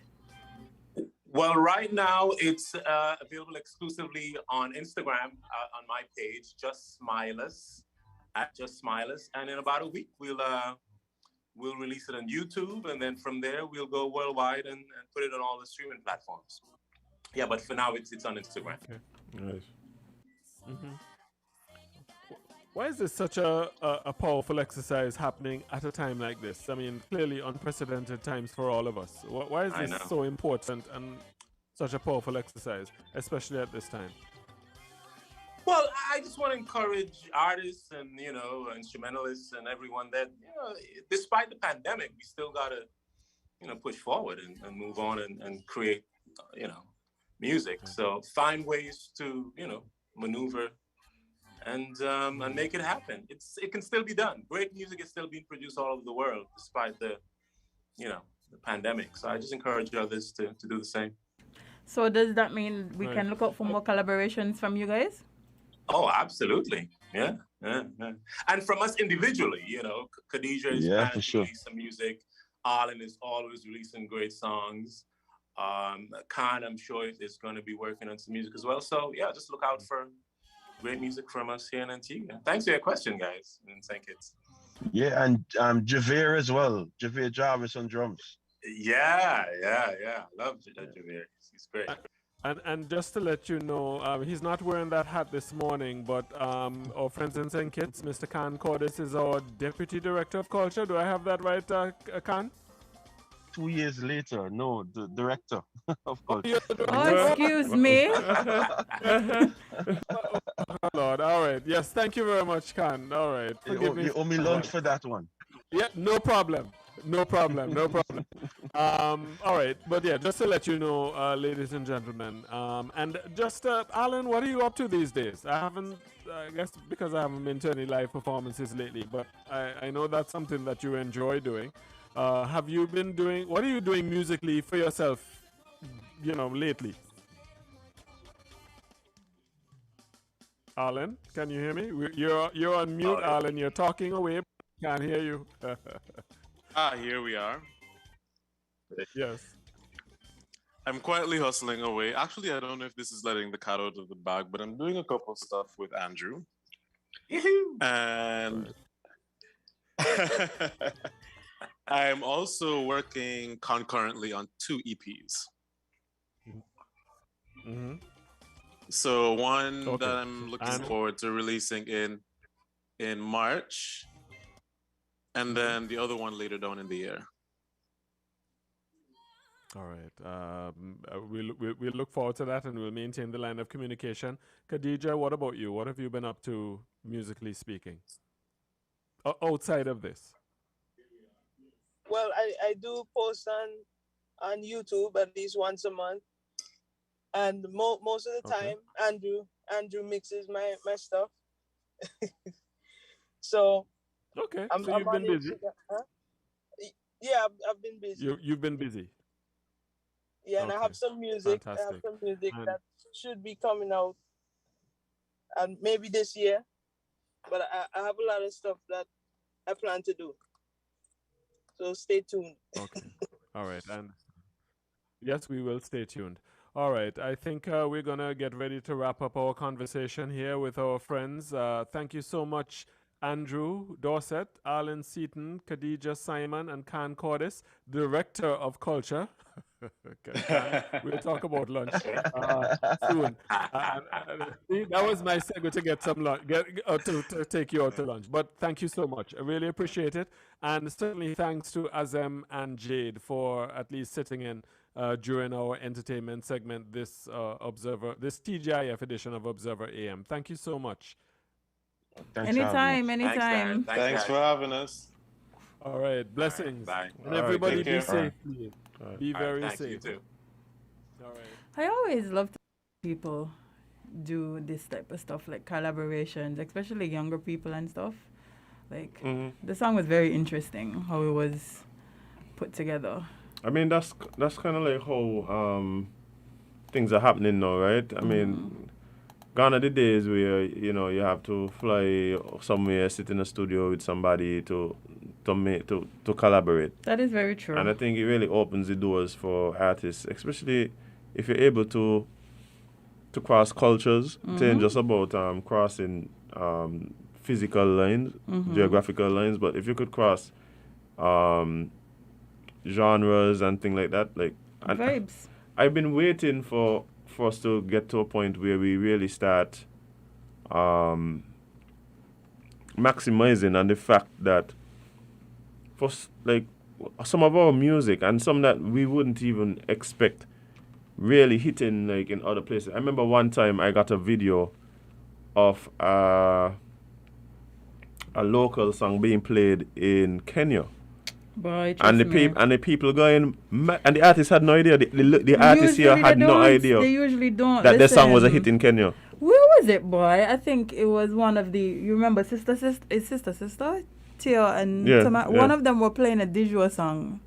Well, right now it's available exclusively on Instagram on my page, Just Smileless, at Just Smileless, and in about a week we'll release it on YouTube, and then from there we'll go worldwide and put it on all the streaming platforms. Yeah, but for now it's on Instagram. Okay. Nice. hmm Why is this such a powerful exercise happening at a time like this? I mean, clearly unprecedented times for all of us. Why is I this know. so important and such a powerful exercise, especially at this time? Well, I just want to encourage artists and instrumentalists and everyone that despite the pandemic, we still gotta push forward and move on and create music. So find ways to maneuver and make it happen. It can still be done. Great music is still being produced all over the world despite the pandemic. So I just encourage others to do the same. So does that mean we Right. can look out for more collaborations from you guys? Oh, absolutely. Yeah. And from us individually, Khadija is Yeah, planning for to sure. release some music. Arlen is always releasing great songs. Khan, I'm sure, is going to be working on some music as well. So yeah, just look out for great music from us here in Antigua. Thanks for your question, guys and St. Kitts. Yeah, and Javier as well. Javier Jarvis on drums. Yeah. Love Javier. He's great. And just to let you know, he's not wearing that hat this morning, but our friends in St. Kitts, Mr. Khan Cordis, is our Deputy Director of Culture. Do I have that right, Khan? 2 years later, no, the director of culture. You're the Oh, director? excuse me. Oh, Lord, all right. Yes, thank you very much, Khan. All right. Forgive me. You owe me lunch for that one. Yeah, no problem. No problem. All right. But yeah, just to let you know, ladies and gentlemen, and just, Alan, what are you up to these days? I guess because I haven't been to any live performances lately, but I know that's something that you enjoy doing. Have you been doing, what are you doing musically for yourself, lately? Alan, can you hear me? You're on mute, Alan. You're talking away. Can't hear you. Here we are. Yes. I'm quietly hustling away. Actually, I don't know if this is letting the cat out of the bag, but I'm doing a couple stuff with Andrew. And I'm also working concurrently on 2 EPs. Mm-hmm. So one Okay. that I'm looking And- forward to releasing in March, and then the other one later down in the year. All right. We'll look forward to that, and we'll maintain the line of communication. Khadija, what about you? What have you been up to, musically speaking, outside of this? Well, I do post on YouTube at least once a month, and most of the Okay. time Andrew mixes my stuff. So Okay. I'm So you've on been busy. Instagram, huh? Yeah, I've been busy. You've been busy. Yeah, and I Okay. have some music. I have Fantastic. some music And- that should be coming out, and maybe this year. But I have a lot of stuff that I plan to do. So stay tuned. Okay. All right. And yes, we will stay tuned. All right. I think we're going to get ready to wrap up our conversation here with our friends. Thank you so much, Andrew Dorset, Alan Seaton, Khadija Simon, and Khan Cordis, Director of Culture. Khan, we'll talk about lunch soon. See, that was my segue to get some lunch, to take you out to lunch. But thank you so much. I really appreciate it. And certainly thanks to Azem and Jade for at least sitting in during our entertainment segment, this TGIF edition of Observer AM. Thank you so much. Thanks for having us. Anytime. Thanks for having us. All right, blessings. Bye. And All right, everybody take be care. safe. All right. Be very Thank safe. you too. All right. I always love to see people do this type of stuff, like collaborations, especially younger people and stuff. Like, the song was very interesting, how it was put together. I mean, that's kind of like how things are happening now, right? I mean, gone are the days where you have to fly somewhere, sit in a studio with somebody to collaborate. That is very true. And I think it really opens the doors for artists, especially if you're able to cross cultures, it ain't Mm-hmm. just about crossing physical lines, Mm-hmm. geographical lines, but if you could cross um, genres and things like that, like, and Vibes. I've been waiting for us to get to a point where we really start maximizing on the fact that like some of our music and some that we wouldn't even expect really hitting like in other places. I remember one time I got a video of a local song being played in Kenya. Boy, And the people going and the artist had no idea. The artist here had no idea They usually don't. that the song was a Listen, hit in Kenya. Where was it, boy? I think it was one of the. You remember Sister? Tia and Yeah, Tama, yeah. one of them were playing a Dijua song.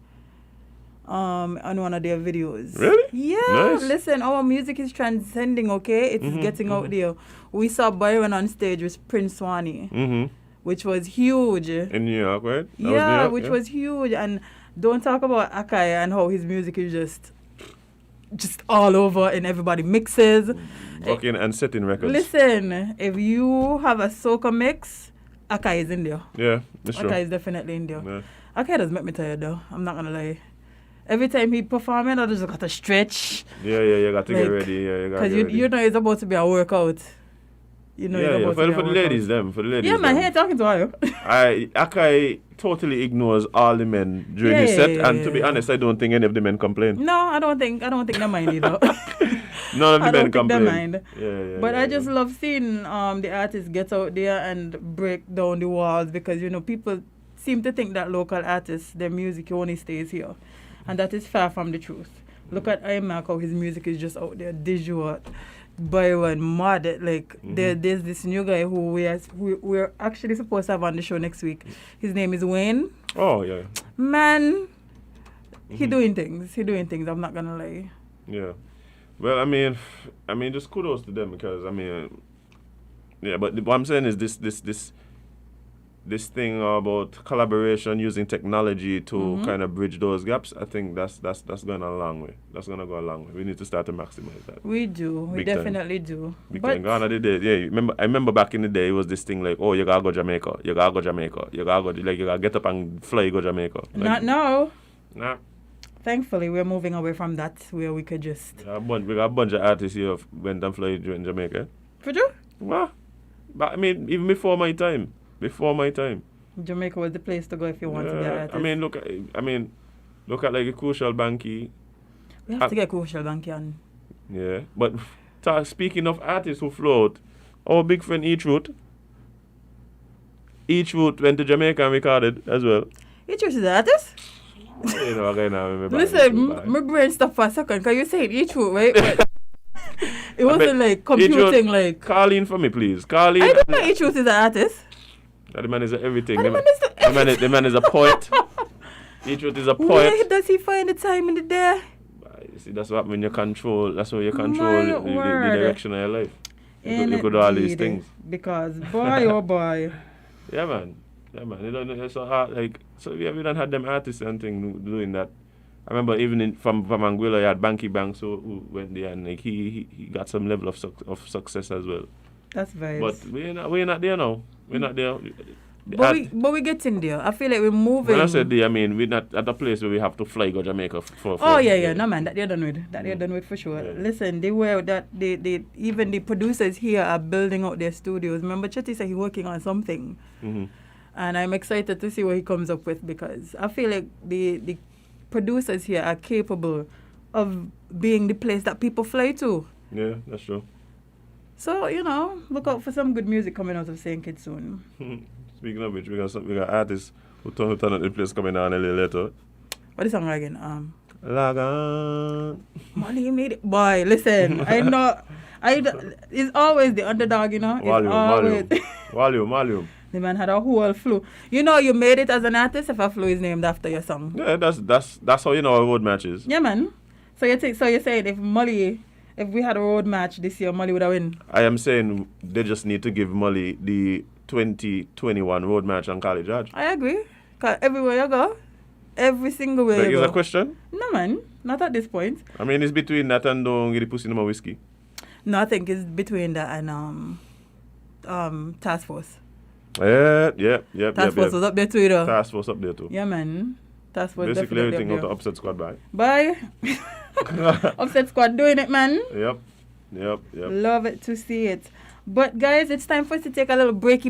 On one of their videos. Really? Yeah. Nice. Listen, our music is transcending. Okay, it's getting out there. We saw Byron on stage with Prince Swani, Mm-hmm. which was huge. In New York, right? That was New Yeah, York, which yeah. was huge. And don't talk about Akai and how his music is just all over and everybody mixes. Rocking and setting records. Listen, if you have a soca mix, Akai is in there. Yeah, that's true. Akai is definitely in there. Yeah. Akai does make me tired though. I'm not gonna lie. Every time he performing, I just got to stretch. Yeah, you got to get Like, ready. Yeah, you got to Because get ready. you know it's about to be a workout. You know yeah, it's yeah. about For to be the a ladies, workout. them. For the ladies, Yeah, man, them. hey, talking to you. Akai totally ignores all the men during his set, and to be honest, I don't think any of the men complain. No, I don't think they mind either. None of the I men don't think they complain. mind. Yeah, But yeah, I just love seeing the artists get out there and break down the walls because people seem to think that local artists, their music only stays here, and that is far from the truth. Look at Imac, how his music is just out there, Dijua, Byron, Mad. Like there's this new guy who we're actually supposed to have on the show next week. His name is Wayne. Oh yeah. Man, he doing things. I'm not gonna lie. Yeah. Well, I mean, just kudos to them because yeah. But what I'm saying is this thing about collaboration using technology to kind of bridge those gaps. I think that's going a long way. That's gonna go a long way. We need to start to maximize that. We do. We Big time. definitely do. Big But time. Gone are the days. Yeah, I remember back in the day, it was this thing like, oh, you gotta go Jamaica. You gotta get up and fly go Jamaica. Like, not now. Nah. Thankfully, we're moving away from that where we could just. We got a bunch of artists here went and fly in Jamaica. For sure? Well, but I mean, even before my time. Jamaica was the place to go if you want to be an artist. Look at like a Crucial Banky. We have to get Crucial Banky on. Yeah, but speaking of artists who float, our big friend E-Truth went to Jamaica and recorded as well. E-Truth is an artist? You know, okay, now remember. Listen, my brain stopped for a second. Can you say it E-Truth, right? But it wasn't like computing like. Call in for me, please. Call in. I don't know E-Truth is an artist. The man is everything. The man is The man is a poet. E-Truth is a poet. Where does he find the time in the day? You see, that's what when you control. That's how you control the direction of your life. You could do all these things. Because boy, oh boy. Yeah, man. You don't know, it's so hard. Like, so we don't had them artists and thing doing that. I remember even from Anguilla, you had Banky Banks who went there and like he got some level of success as well. That's vibes. But we're not there now. We're not there. But we getting there. I feel like we're moving. When I said there, I mean we're not at a place where we have to fly go Jamaica for Oh yeah. No man, that they're done with. That they're done with for sure. Yeah. Listen, they even the producers here are building out their studios. Remember Chetty said he's working on something. Mm-hmm. And I'm excited to see what he comes up with because I feel like the producers here are capable of being the place that people fly to. Yeah, that's true. So, look out for some good music coming out of St. Kitts soon. Speaking of which, we got artists who turn up the place coming on a little later. What is the song again? Lagan. Mulley made it. Boy, listen, I know. It's always the underdog, It's Volume. The man had a whole flu. You made it as an artist if a flu is named after your song. Yeah, that's how you know a road match is. Yeah, man. So you're saying if we had a road match this year, Mulley would have win? I am saying they just need to give Mulley the 2021 road match on College Judge. I agree. 'Cause everywhere you go, Every single way. Like, you is a go. question? No, man. Not at this point. I mean, it's between that and don't get the pussy in my whiskey. No, I think it's between that and Task Force. Yep. Task Force was up there too, you know. Task Force up there too. Yeah, man. Task Force Basically definitely everything up out there. of Upset Squad by. Bye. Upset Squad doing it, man. Yep. Love it to see it. But guys, it's time for us to take a little break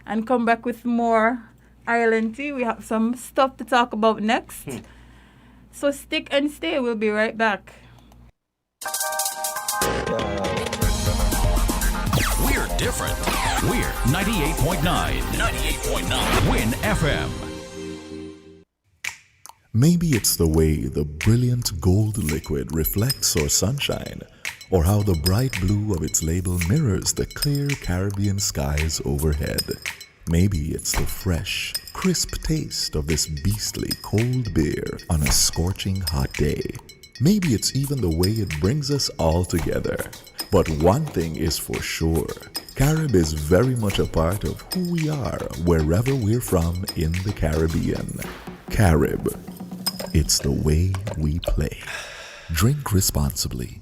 and come back with more Ireland tea. We have some stuff to talk about next. So stick and stay. We'll be right back. We're different. We're 98.9. 98.9. Win FM. Maybe it's the way the brilliant gold liquid reflects our sunshine, or how the bright blue of its label mirrors the clear Caribbean skies overhead. Maybe it's the fresh, crisp taste of this beastly cold beer on a scorching hot day. Maybe it's even the way it brings us all together. But one thing is for sure, Carib is very much a part of who we are wherever we're from in the Caribbean. Carib. It's the way we play. Drink responsibly.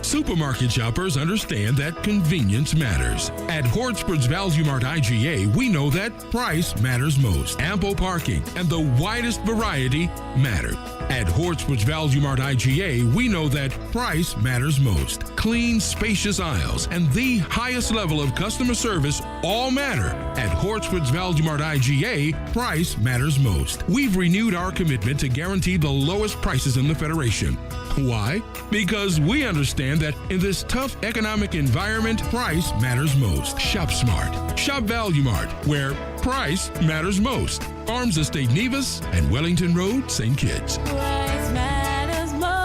Supermarket shoppers understand that convenience matters. At Hortsport's Value Mart IGA, we know that price matters most. Ample parking and the widest variety matter. At Hortsport's Value Mart IGA, we know that price matters most. Clean, spacious aisles and the highest level of customer service all matter. At Hortsport's Value Mart IGA, price matters most. We've renewed our commitment to guarantee the lowest prices in the Federation. Why? Because we understand that in this tough economic environment, price matters most. Shop smart. Shop Value Mart, where price matters most. Farms Estate Nevis and Wellington Road, St. Kitts. Price matters most.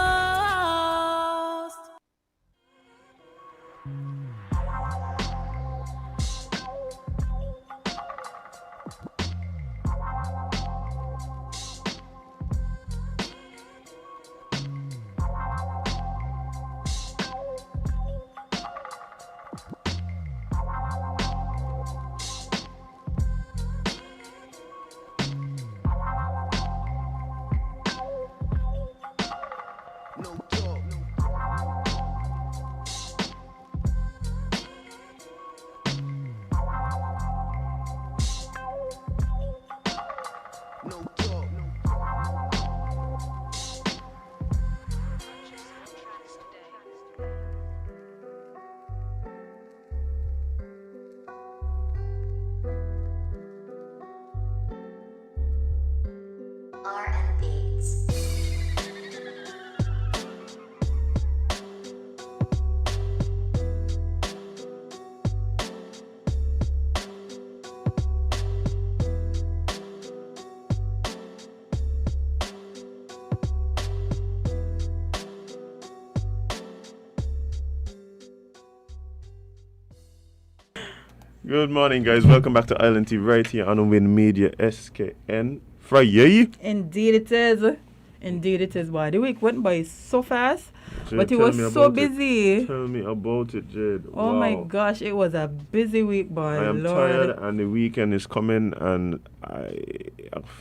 Good morning, guys. Welcome back to Island Tea right here on Win Media SKN Friday. Indeed it is. Indeed it is. Why the week went by so fast, Jade, but it tell was me so about it. busy. Tell me about it, Jade. Oh Wow. my gosh, it was a busy week, boy. I am Lord. tired, and the weekend is coming, and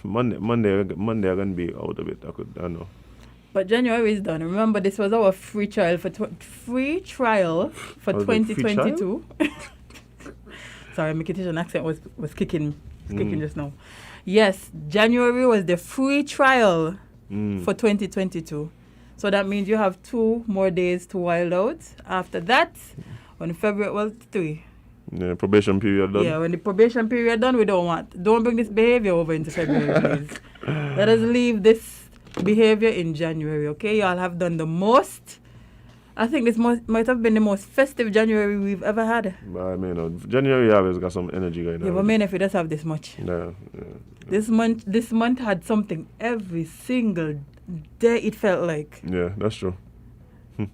Monday I'm gonna be out of it. I know. But January is done. Remember, this was our free trial for free trial for Was it free trial? 2022. Sorry, my Kittian accent was kicking just now. Yes, January was the free trial for 2022. So that means you have 2 more days to wild out. After that, when February was 3. Yeah, probation period done. Yeah, when the probation period done, don't bring this behavior over into February, please. Let us leave this behavior in January, okay? Y'all have done the most. I think this might have been the most festive January we've ever had. But I mean, January always got some energy going on. Yeah, but man, if it does have this much. Yeah. This month had something every single day, it felt like. Yeah, that's true.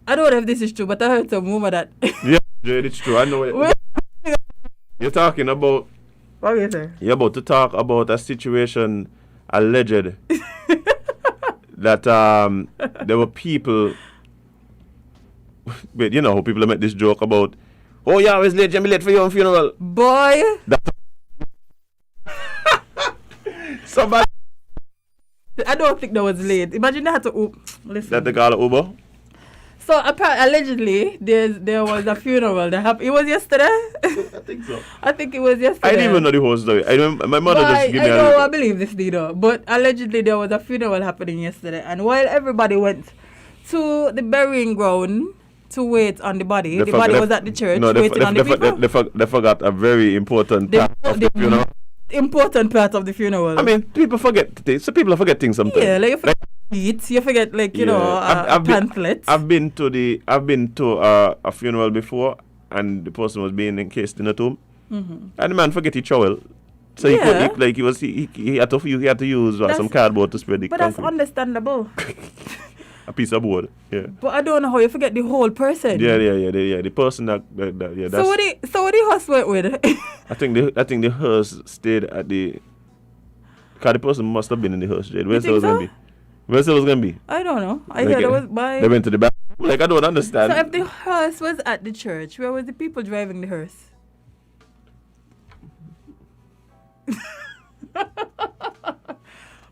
I don't know if this is true, but I heard some rumor that. Yeah, Jade, it's true. I know it. You're talking about. What is it? You're about to talk about a situation alleged that there were people. Wait, you know how people make this joke about, oh, yeah, I was late, Jamie late for your funeral. Boy. Somebody I don't think that was late. Imagine they had to listen. That they call it Uber? So allegedly, there was a funeral that happened. It was yesterday. I think so. I think it was yesterday. I didn't even know the whole story. I know my mother But just gave me I believe this, Dino. But allegedly, there was a funeral happening yesterday. And while everybody went to the burying ground to wait on the body, the body was at the church waiting on the people. They forgot a very important part of the funeral. Important part of the funeral. I mean, people forget things. So people forget things sometimes. Yeah, like you forget eat, you forget pamphlets. I've been to a funeral before, and the person was being encased in a tomb, and the man forget his trowel, so he had to use some cardboard to spread the. But concrete. that's understandable. A piece of board, yeah. But I don't know how you forget the whole person. Yeah. The person that. That's, so what the hearse went with? I think the hearse stayed at the. Cause the person must have been in the hearse. Where's it was gonna be? Where's it was gonna be? I don't know. I heard it was by. They went to the back. Like I don't understand. So if the hearse was at the church, where was the people driving the hearse?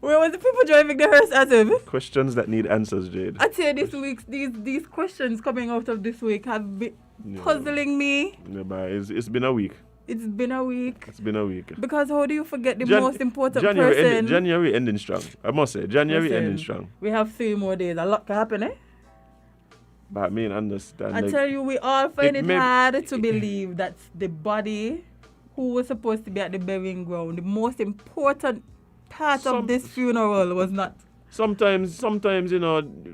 Where was the people driving the hearse, Adam? Questions that need answers, Jade. I tell you, these questions coming out of this week have been puzzling me. Yeah, but it's been a week. It's been a week. Because how do you forget the most important person? January ending strong. I must say, ending strong. We have 3 more days. A lot can happen, eh? But I mean, understand. I tell you, we all find it hard to believe that the body who was supposed to be at the burying ground, the most important part of this funeral was not. Sometimes,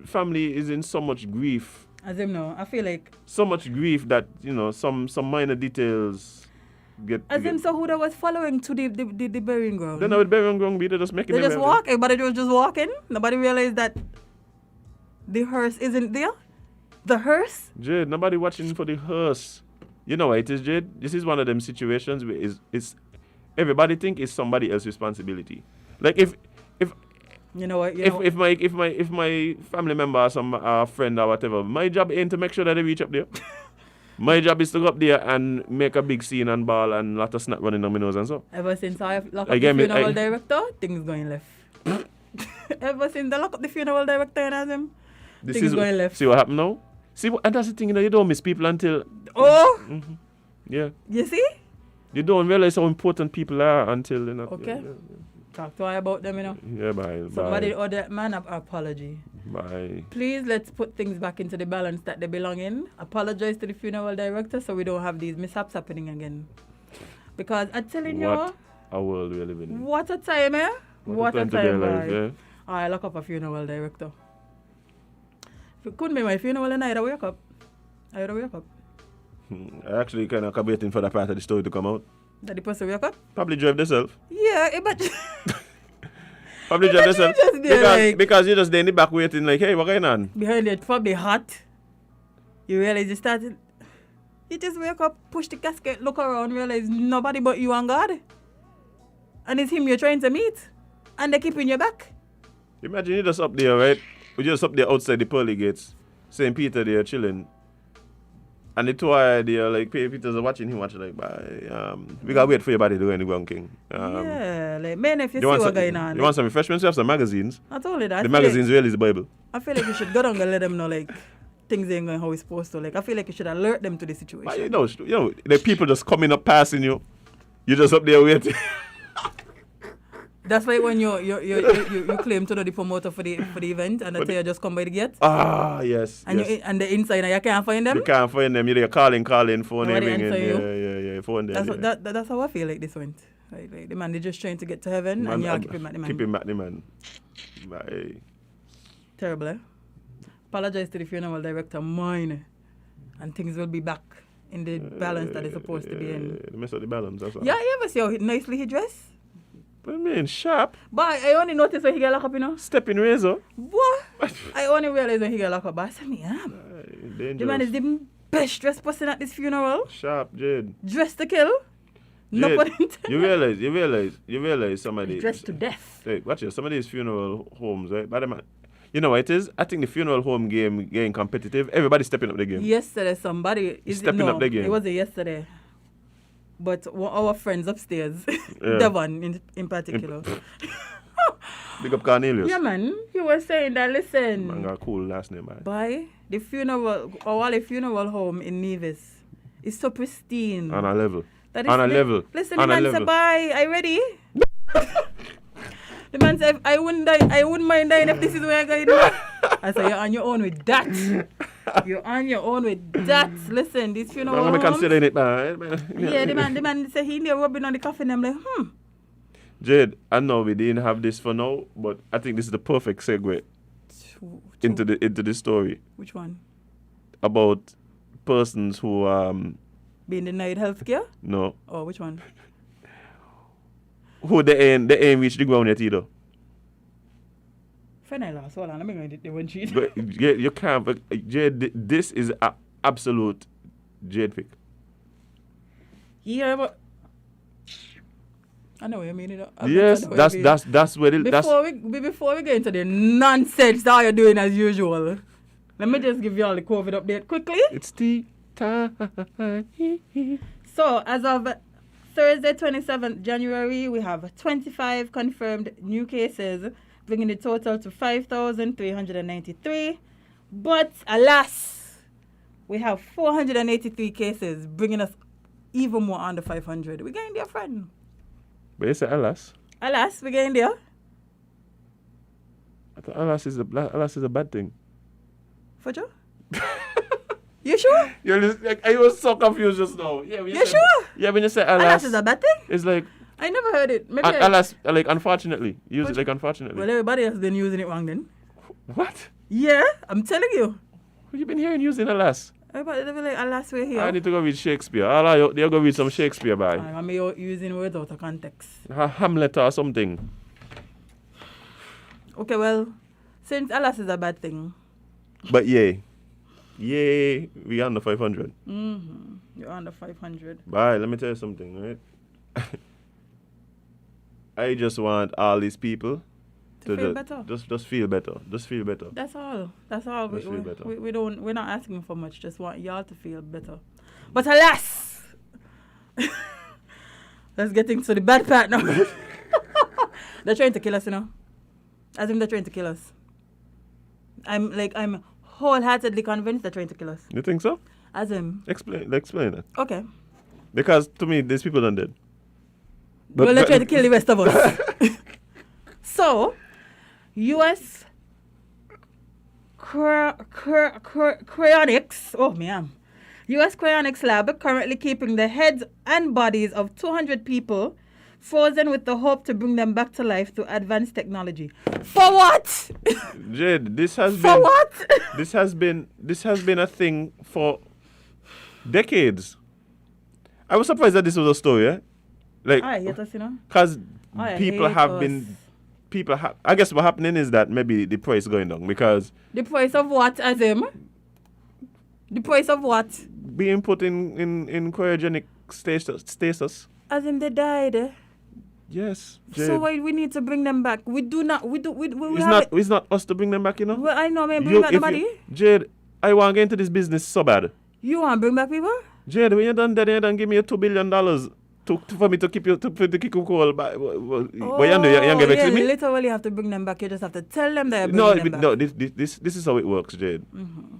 family is in so much grief. As him know, I feel like. So much grief that, some minor details get. As him, so who that was following to the burying ground? They know the burying ground be, they just making They just walk. Everybody was just walking. Nobody realized that the hearse isn't there. The hearse? Jade, nobody watching for the hearse. You know what it is, Jade? This is one of them situations where it's everybody think it's somebody else's responsibility. Like if my family member or some friend or whatever, my job ain't to make sure that they reach up there. My job is to go up there and make a big scene and ball and lot of snot running on my nose and so. Ever since I lock up the funeral director, things going left. Ever since they lock up the funeral director and him, things going left. See what happened now? And that's the thing, you don't miss people until. Oh! Mm-hmm. Yeah. You see? You don't realize how important people are until, Okay. Yeah. Talk to I about them, Yeah, bye. Somebody owe that man an apology. Bye. Please, let's put things back into the balance that they belong in. Apologize to the funeral director so we don't have these mishaps happening again. Because I'm telling you. What a world we're living in. What a time, eh? What a time, life, yeah. I lock up a funeral director. If it couldn't be my funeral, then I'd wake up. I actually kind of waiting for that part of the story to come out. That the person wake up? Probably drive themselves. Yeah, imagine. Probably drive themselves. Because you're just there in the back waiting like, hey, what going on? Behind it, probably hot. You realize you started. You just wake up, push the casket, look around, realize nobody but you and God. And it's him you're trying to meet. And they're keeping you back. Imagine you're just up there, right? We're just up there outside the pearly gates. St. Peter there chilling. And the two are there, like, Peter's watching him watch, like, we gotta wait for your body to go in the ground, King. Yeah, like, man, if you see what's going on. You want some refreshments? You have some magazines. Not only that. The magazines really is the Bible. I feel like you should go down and let them know, like, things ain't going how it's supposed to. Like, I feel like you should alert them to the situation. But you know, the people just coming up, passing you. You just up there waiting. That's like when you claim to know the promoter for the event and they just come by the gate. Ah, yes. And yes. And the inside and you can't find them. You can't find them. You're calling, phone ringing. Yeah, phone them. That's how I feel like this went. Like the man, they're just trying to get to heaven and you keep him at the man. Keep him at the man. Bye. Terrible, eh? Apologize to the funeral director, mine. And things will be back in the balance that it's supposed to be in. Mess up the balance, that's all. Yeah, you ever see how nicely he dressed? What do you mean, sharp? But I only noticed when he get locked up, Stepping razor. What? I only realized when he get locked up. But I said, the man is the best dressed person at this funeral. Sharp, Jade. Dressed to kill. Jade, no you realize somebody. Dressed to death. Hey, watch it. Some of these funeral homes, right? But you know what it is? I think the funeral home game getting competitive. Everybody's stepping up the game. Yesterday, somebody is stepping up the game. It wasn't yesterday. But our friends upstairs, Devon in particular, Big up Cornelius. Yeah, man. He was saying that, listen. Man got a cool last name, man. Boy, the funeral, funeral home in Nevis is so pristine. On a level. That On a level. Listen, On the a man said, level. bye, are you ready? The man said, I wouldn't mind dying if this is where I'm going to do. I said, you're on your own with that. You're on your own with that. Listen, this funeral I'm homes. considering it, man. Yeah, the man said he in there rubbing on the coffin. I'm like, Jade, I know we didn't have this for now, but I think this is the perfect segue into the story Which one? about persons who Being denied healthcare? no, Oh, which one? who they ain't reach the ground yet either. Fine, I lost. Hold on, let me go the one sheet. But yeah, you can't. But Jade, this is a absolute Jade pick. Yeah, but I know what you mean. Yes, that's where the Before we get into the nonsense that you're doing as usual, let me just give you all the COVID update quickly. It's tea time. So, as of Thursday, 27th January, we have 25 confirmed new cases, bringing the total to 5,393. But, alas, we have 483 cases, bringing us even more under 500. We're getting there, friend. But you say alas. Alas, we're getting there. I thought alas is a bad thing. For sure? You sure? I was so confused just now. Yeah, You sure? Yeah, when you say alas. Alas is a bad thing? It's like. I never heard it. Maybe alas, like unfortunately. Use it like unfortunately. Well, everybody has been using it wrong then. What? Yeah, I'm telling you. Who you been hearing using alas? Everybody they be like, alas, we're here. I need to go read Shakespeare. They'll go read some Shakespeare by. I'm using words out of context. Hamlet or something. Okay, well, since alas is a bad thing. But yay, we under 500. You're under 500. Bye, let me tell you something, right? I just want all these people to feel better. Just feel better. Just feel better. That's all. That's all. Just feel better. We're not asking for much. Just want y'all to feel better. But alas, let's get into the bad part now. They're trying to kill us, you know. As in they're trying to kill us. I'm wholeheartedly convinced they're trying to kill us. You think so? As in. Explain it. Okay. Because to me, these people done dead. Well, they're trying to kill the rest of us. So, U.S. cryonics, U.S. cryonics lab currently keeping the heads and bodies of 200 people frozen with the hope to bring them back to life through advanced technology. For what? Jade, this has for been what? this has been a thing for decades. I was surprised that this was a story, eh? Like, I hate us, you know. Because I guess what happening is that maybe the price going down because the price of what, Azim? The price of what? Being put in cryogenic status. Azim, they died. Yes. Jade. So why we need to bring them back? It's not us to bring them back, you know. Well, I know, man. Bring back the money. Jade, I want to get into this business so bad. You want to bring back people? Jade, when you're done that, you done give me $2 billion for me to keep you to keep you cool. But you literally have to bring them back. You just have to tell them that you're bringing them back. No, this is how it works, Jade. Mm-hmm.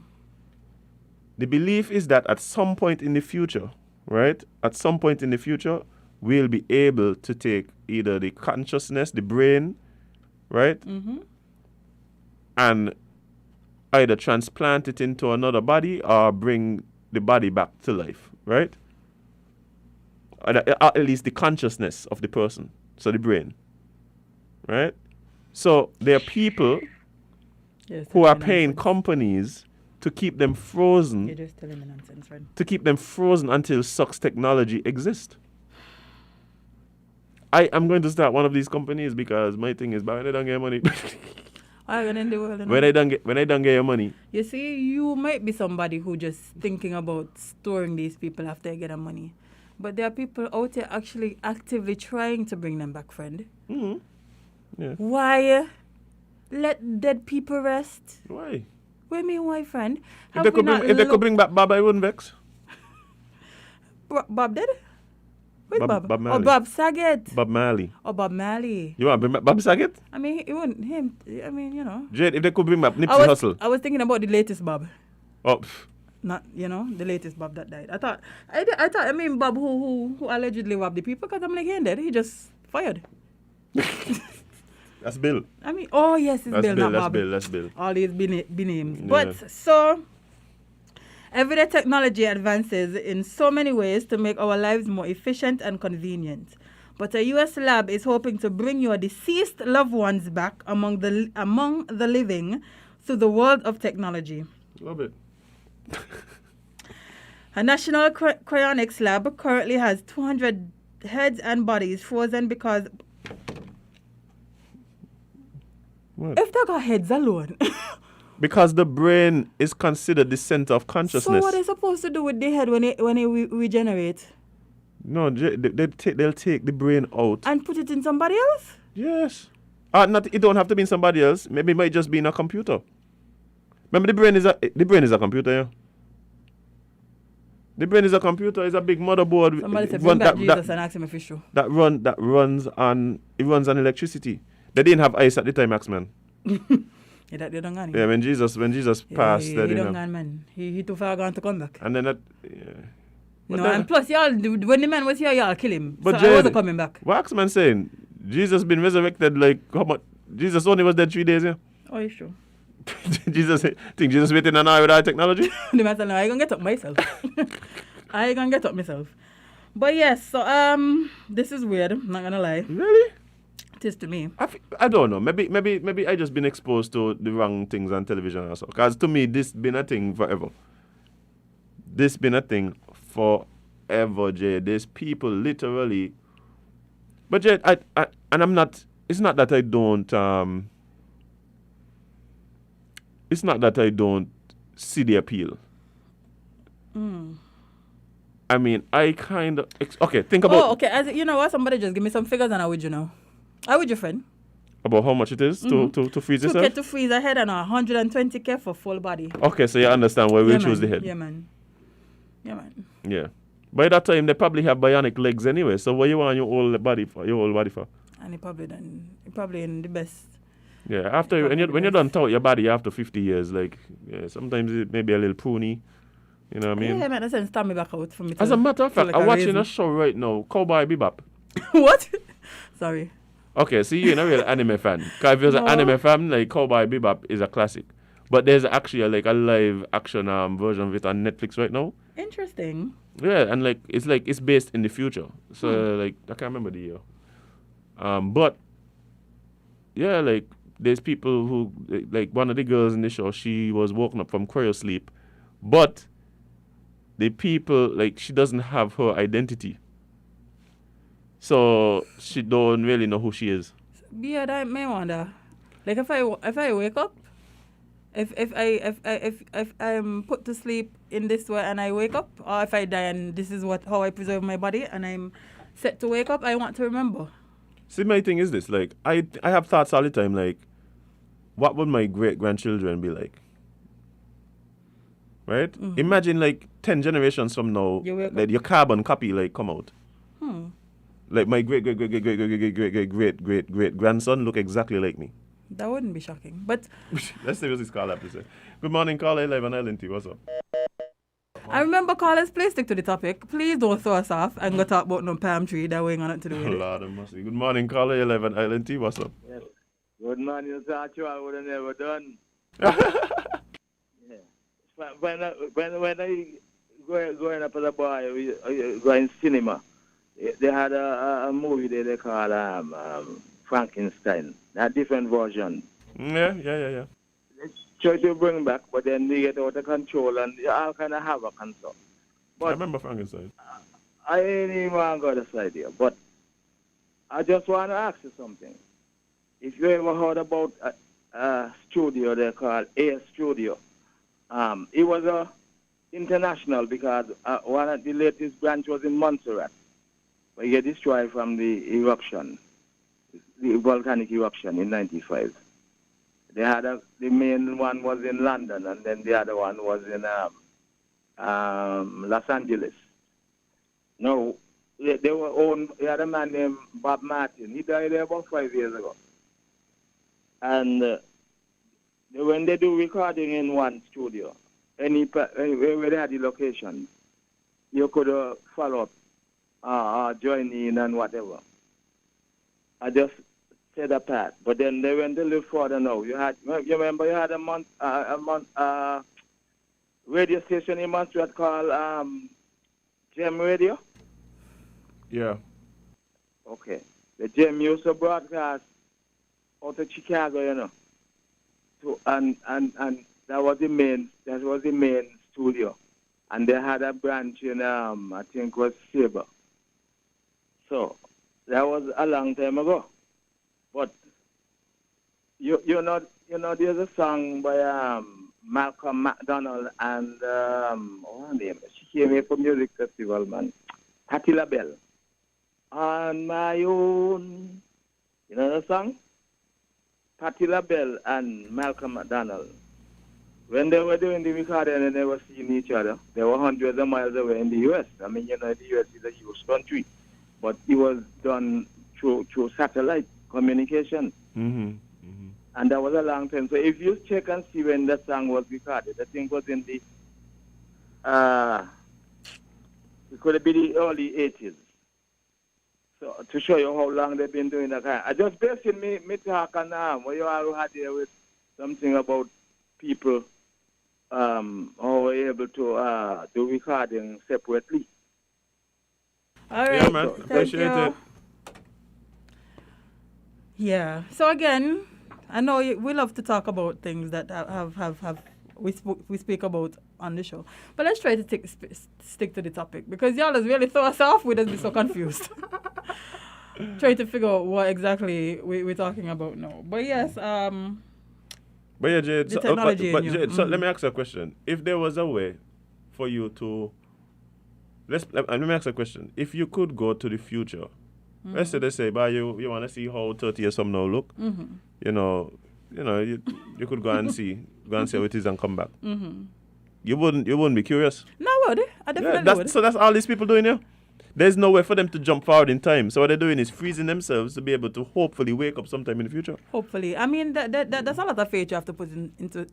The belief is that at some point in the future, right? At some point in the future, we'll be able to take either the consciousness, the brain, right? Mm-hmm. And either transplant it into another body or bring the body back to life, right? At least the consciousness of the person, so the brain, right? So there are people who are paying companies to keep them frozen. You're just telling me nonsense, friend. To keep them frozen until such technology exists. I am going to start one of these companies because my thing is, when I don't get money. When I don't get your money. You see, you might be somebody who just thinking about storing these people after they get their money. But there are people out there actually actively trying to bring them back, friend. Mm-hmm. Yeah. Why? Let dead people rest. Why? What do you mean, why, friend? If they could bring back Bob, I wouldn't vex. Bob dead? Who's Bob? Bob Oh, Marley. Bob Saget. Bob Marley. Oh, Bob Marley. You want to bring Bob Saget? I mean, it wouldn't him. I mean, you know. Jade, if they could bring back Nipsey Hussle. I was thinking about the latest Bob. Oh. Not, you know, the latest Bob that died. I mean, Bob who allegedly robbed the people, because I'm like, he ain't dead. He just fired. That's Bill. I mean, oh yes, it's Bill, not Bob. That's Bill. All these be names. Yeah. But so, everyday technology advances in so many ways to make our lives more efficient and convenient. But a U.S. lab is hoping to bring your deceased loved ones back among the living through the world of technology. Love it. A national cryonics lab currently has 200 heads and bodies frozen because... What? If they got heads alone... Because the brain is considered the center of consciousness. So what are they supposed to do with the head when it regenerate? No, they'll take the brain out. And put it in somebody else? Yes. It don't have to be in somebody else. Maybe it might just be in a computer. Remember, the brain is a computer, yeah? The brain is a computer. It's a big motherboard. Somebody said, bring back Jesus and ask him if it's true. That runs on electricity. They didn't have ice at the time, Axman. Yeah, they don't gone. Yeah, when Jesus passed, they don't gone, man. He too far gone to come back. And then that, yeah. No, and plus y'all, when the man was here, y'all kill him. But so I wasn't coming back. What Axman saying? Jesus been resurrected like how much? Jesus only was dead 3 days, yeah. Oh, it's true. Jesus waiting an hour with our technology? The man said, no, I ain't gonna get up myself. I ain't gonna get up myself. But yes, so this is weird. I'm not gonna lie. Really? It is to me. I don't know. Maybe I just been exposed to the wrong things on television also. Because to me, this been a thing forever. This been a thing forever, Jay. There's people literally. But Jay, and I'm not. It's not that I don't. It's not that I don't see the appeal. I mean, I kind of... Okay, think about... Oh, okay. You know what? Somebody just give me some figures and I would, you know. I would, your friend. About how much it is to freeze yourself? 2K to freeze a head and 120K for full body. Okay, so you understand why we'll choose the head. Yeah, man. Yeah. By that time, they probably have bionic legs anyway, so what you want your whole body for? And it probably in the best... Yeah, after when you're done tout your body after 50 years, like sometimes it may be a little pruny. You know what I mean? Yeah, man, that's stand me back out for me. As a matter of fact, I'm watching a show right now, Cowboy Bebop. What? Sorry. Okay, so you're not a real anime fan. Because if you're an anime fan, like Cowboy Bebop is a classic. But there's actually a live action version of it on Netflix right now. Interesting. Yeah, and it's based in the future. So I can't remember the year. But yeah, there's people who, like one of the girls in the show, she was woken up from cryo sleep, but the people, she doesn't have her identity. So she don't really know who she is. Yeah, that may wonder. Like if I wake up, if I'm put to sleep in this way and I wake up, or if I die and this is how I preserve my body and I'm set to wake up, I want to remember. See, my thing is this, I have thoughts all the time, what would my great-grandchildren be like? Right? Mm-hmm. Imagine, 10 generations from now, your carbon copy, come out. My great-great-great-great-great-great-great-grandson look exactly like me. That wouldn't be shocking, but... Let's see what this call have to say. Good morning, caller, live on Island T. What's up? I remember callers, please stick to the topic. Please don't throw us off and go talk about no palm tree that we ain't got nothing to do with it. Lord of mercy. Good morning, caller, live on Island T. What's up? Yes. Good morning, sir. I would have never done. When I growing up as a boy, going cinema, they had a movie there they called Frankenstein. A different version. Yeah. They try to bring back, but then they get out of control and all kind of havoc and stuff. But I remember Frankenstein. I ain't even got this idea, but I just want to ask you something. If you ever heard about a studio they called A Studio, it was international because one of the latest branch was in Montserrat, but it destroyed from the eruption, the volcanic eruption in '95. They had the main one was in London, and then the other one was in Los Angeles. Now, they were owned. He had a man named Bob Martin. He died there about 5 years ago. And when they do recording in one studio, where they had the location, you could follow up, join in and whatever. I just said a part. But then they went a little further now. You remember you had a radio station in Montreal called Gem Radio? Yeah. Okay. The Gem used to broadcast out of Chicago, you know. So and that was the main studio. And they had a branch in I think it was Sabre. So that was a long time ago. But you know there's a song by Malcolm McDonald and what's her name? She came here for music festival, man. Patti LaBelle. On my own. You know the song? Patti LaBelle and Malcolm McDonald. When they were doing the recording and they were seeing each other, they were hundreds of miles away in the U.S. I mean, you know, the U.S. is a huge country. But it was done through satellite communication. Mm-hmm. Mm-hmm. And that was a long time. So if you check and see when that song was recorded, I think it was in the, it could have been the early 80s. So to show you how long they've been doing that kind. I just basically me talk and where you all had there with something about people who were able to do recording separately. All right. Yeah, man. Thank Appreciate you. it. Yeah. So again, I know we love to talk about things that we speak about on the show, but let's try to stick to the topic because y'all has really throw us off. We'd just be so confused. Try to figure out what exactly we're talking about now. But yes, But yeah, Jade. the technology in you. Jade, so let me ask you a question. If there was a way for you to, let me ask you a question. If you could go to the future, let's say they say, "But you want to see how 30 years from now look," you know, you could go and see how it is and come back. You wouldn't be curious. No, I would. I definitely would. So that's all these people doing here. There's no way for them to jump forward in time. So what they're doing is freezing themselves to be able to hopefully wake up sometime in the future. Hopefully. I mean, that's a lot of faith you have to put into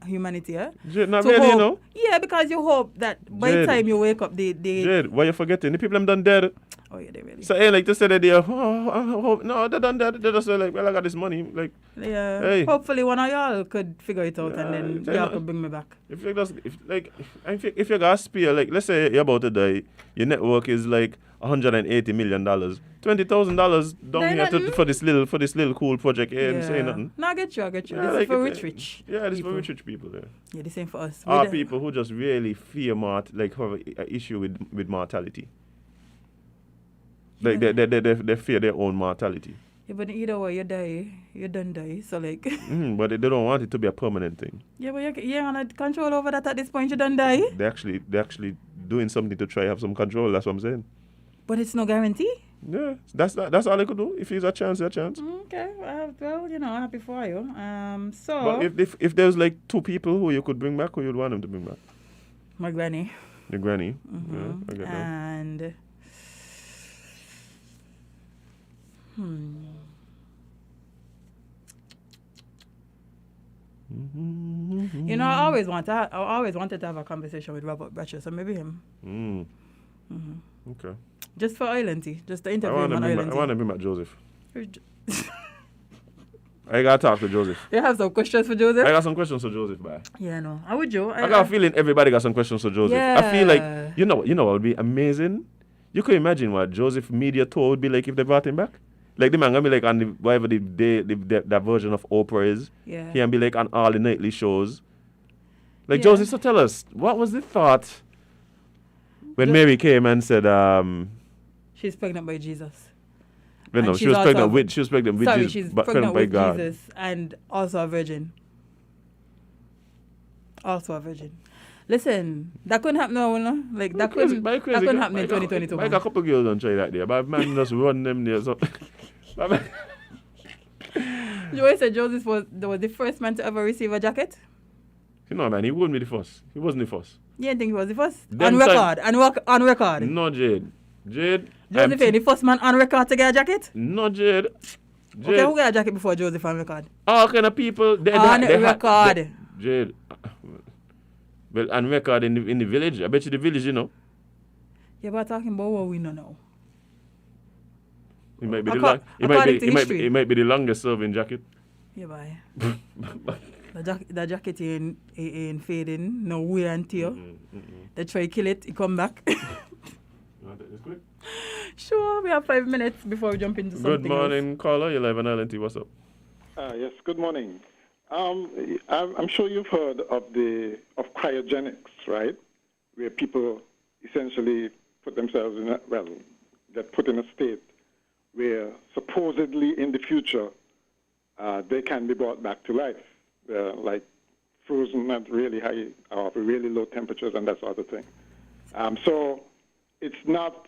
humanity, yeah? Jade, not To really, you hope- know. Yeah, because you hope that by the Jade. time you wake up, they Jade, what you forgetting? The people them done dead. oh yeah, they really. So like to say that they no, they done dead. They just say like, well, I got this money. Like, Yeah. hey. Hopefully one of y'all could figure it out and then Yeah, y'all yeah. could bring me back. if you got spare, like let's say you're about to die, your network is like $180 million. $20,000 down They here nothing. for this little cool project here and say nothing. No, I get you. Yeah, This like is for it- rich. Yeah, this is people. for rich people. Yeah. Yeah, the same for us. Are We people who just really fear have an issue with mortality. Like they fear their own mortality. Yeah, but either way, you done die. So like, But they don't want it to be a permanent thing. yeah, but you're on control over that at this point. You done die. They're actually doing something to try have some control. That's what I'm saying. But it's no guarantee. Yeah, that's all they could do. If it's a chance, it's a chance. Okay, well, happy for you. So But if there's like two people who you could bring back, who you'd want them to bring back? my granny The granny. Yeah, I get that. and you know, I always wanted to have a conversation with Robert Bratcher, so maybe him. Okay. Just for Islandy, just to I interview want him to on bring Islandy. back Joseph. I gotta talk to Joseph. You have some questions for Joseph? I got some questions for Joseph, bye. Yeah, no. How would you? I got a feeling everybody got some questions for Joseph. I feel Yeah. like you know what would be amazing? You could imagine what Joseph media tour would be like if they brought him back. Like the man gonna be like on whatever that version of Oprah is. Yeah. He can be like on all the nightly shows. Like Yeah. Joseph, so tell us, what was the thought when Mary came and said She's pregnant by Jesus. well, no, And she she's was pregnant also- with Sorry, Jesus, she's but pregnant by with God. Jesus and also a virgin. Also a virgin. Listen, that couldn't happen now, no? Like that couldn't happen in 2022. Like a couple girls don't try that there, but man just run them there. So. Joey said Joseph was the first man to ever receive a jacket. You know, man, he wouldn't be the first. He wasn't the first. You didn't think he was the first? Them On record. On record. No, Jade. Jade. Josephine, the first man on record to get a jacket? No, Jade. Okay, who got a jacket before Joseph on record? All kind of people. On record. Jade. Well, on record in the village. I bet you the village, you know. Yeah, but talking about what we know now. It might be History. it might be the longest serving jacket. Yeah, boy. the jacket ain't fading. No wear and tear. They try kill it. It come back. Sure, we have 5 minutes before we jump into something Good morning, else. caller. You're live on LNT. What's up? Yes, good morning. I'm sure you've heard of cryogenics, right? Where people essentially put themselves in they're put in a state where supposedly in the future they can be brought back to life, like frozen at really high or really low temperatures and that sort of thing. So it's not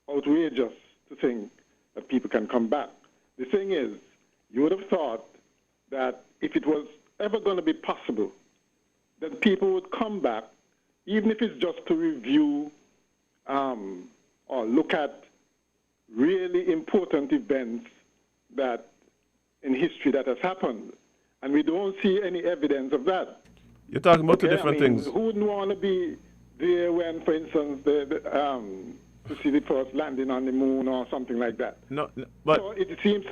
outrageous to think that people can come back. The thing is, you would have thought that if it was ever going to be possible, that people would come back, even if it's just to review or look at really important events that in history that has happened. And we don't see any evidence of that. You're talking about two different things. Who wouldn't want to be there when, for instance, to see the first landing on the moon or something like that? But so it seems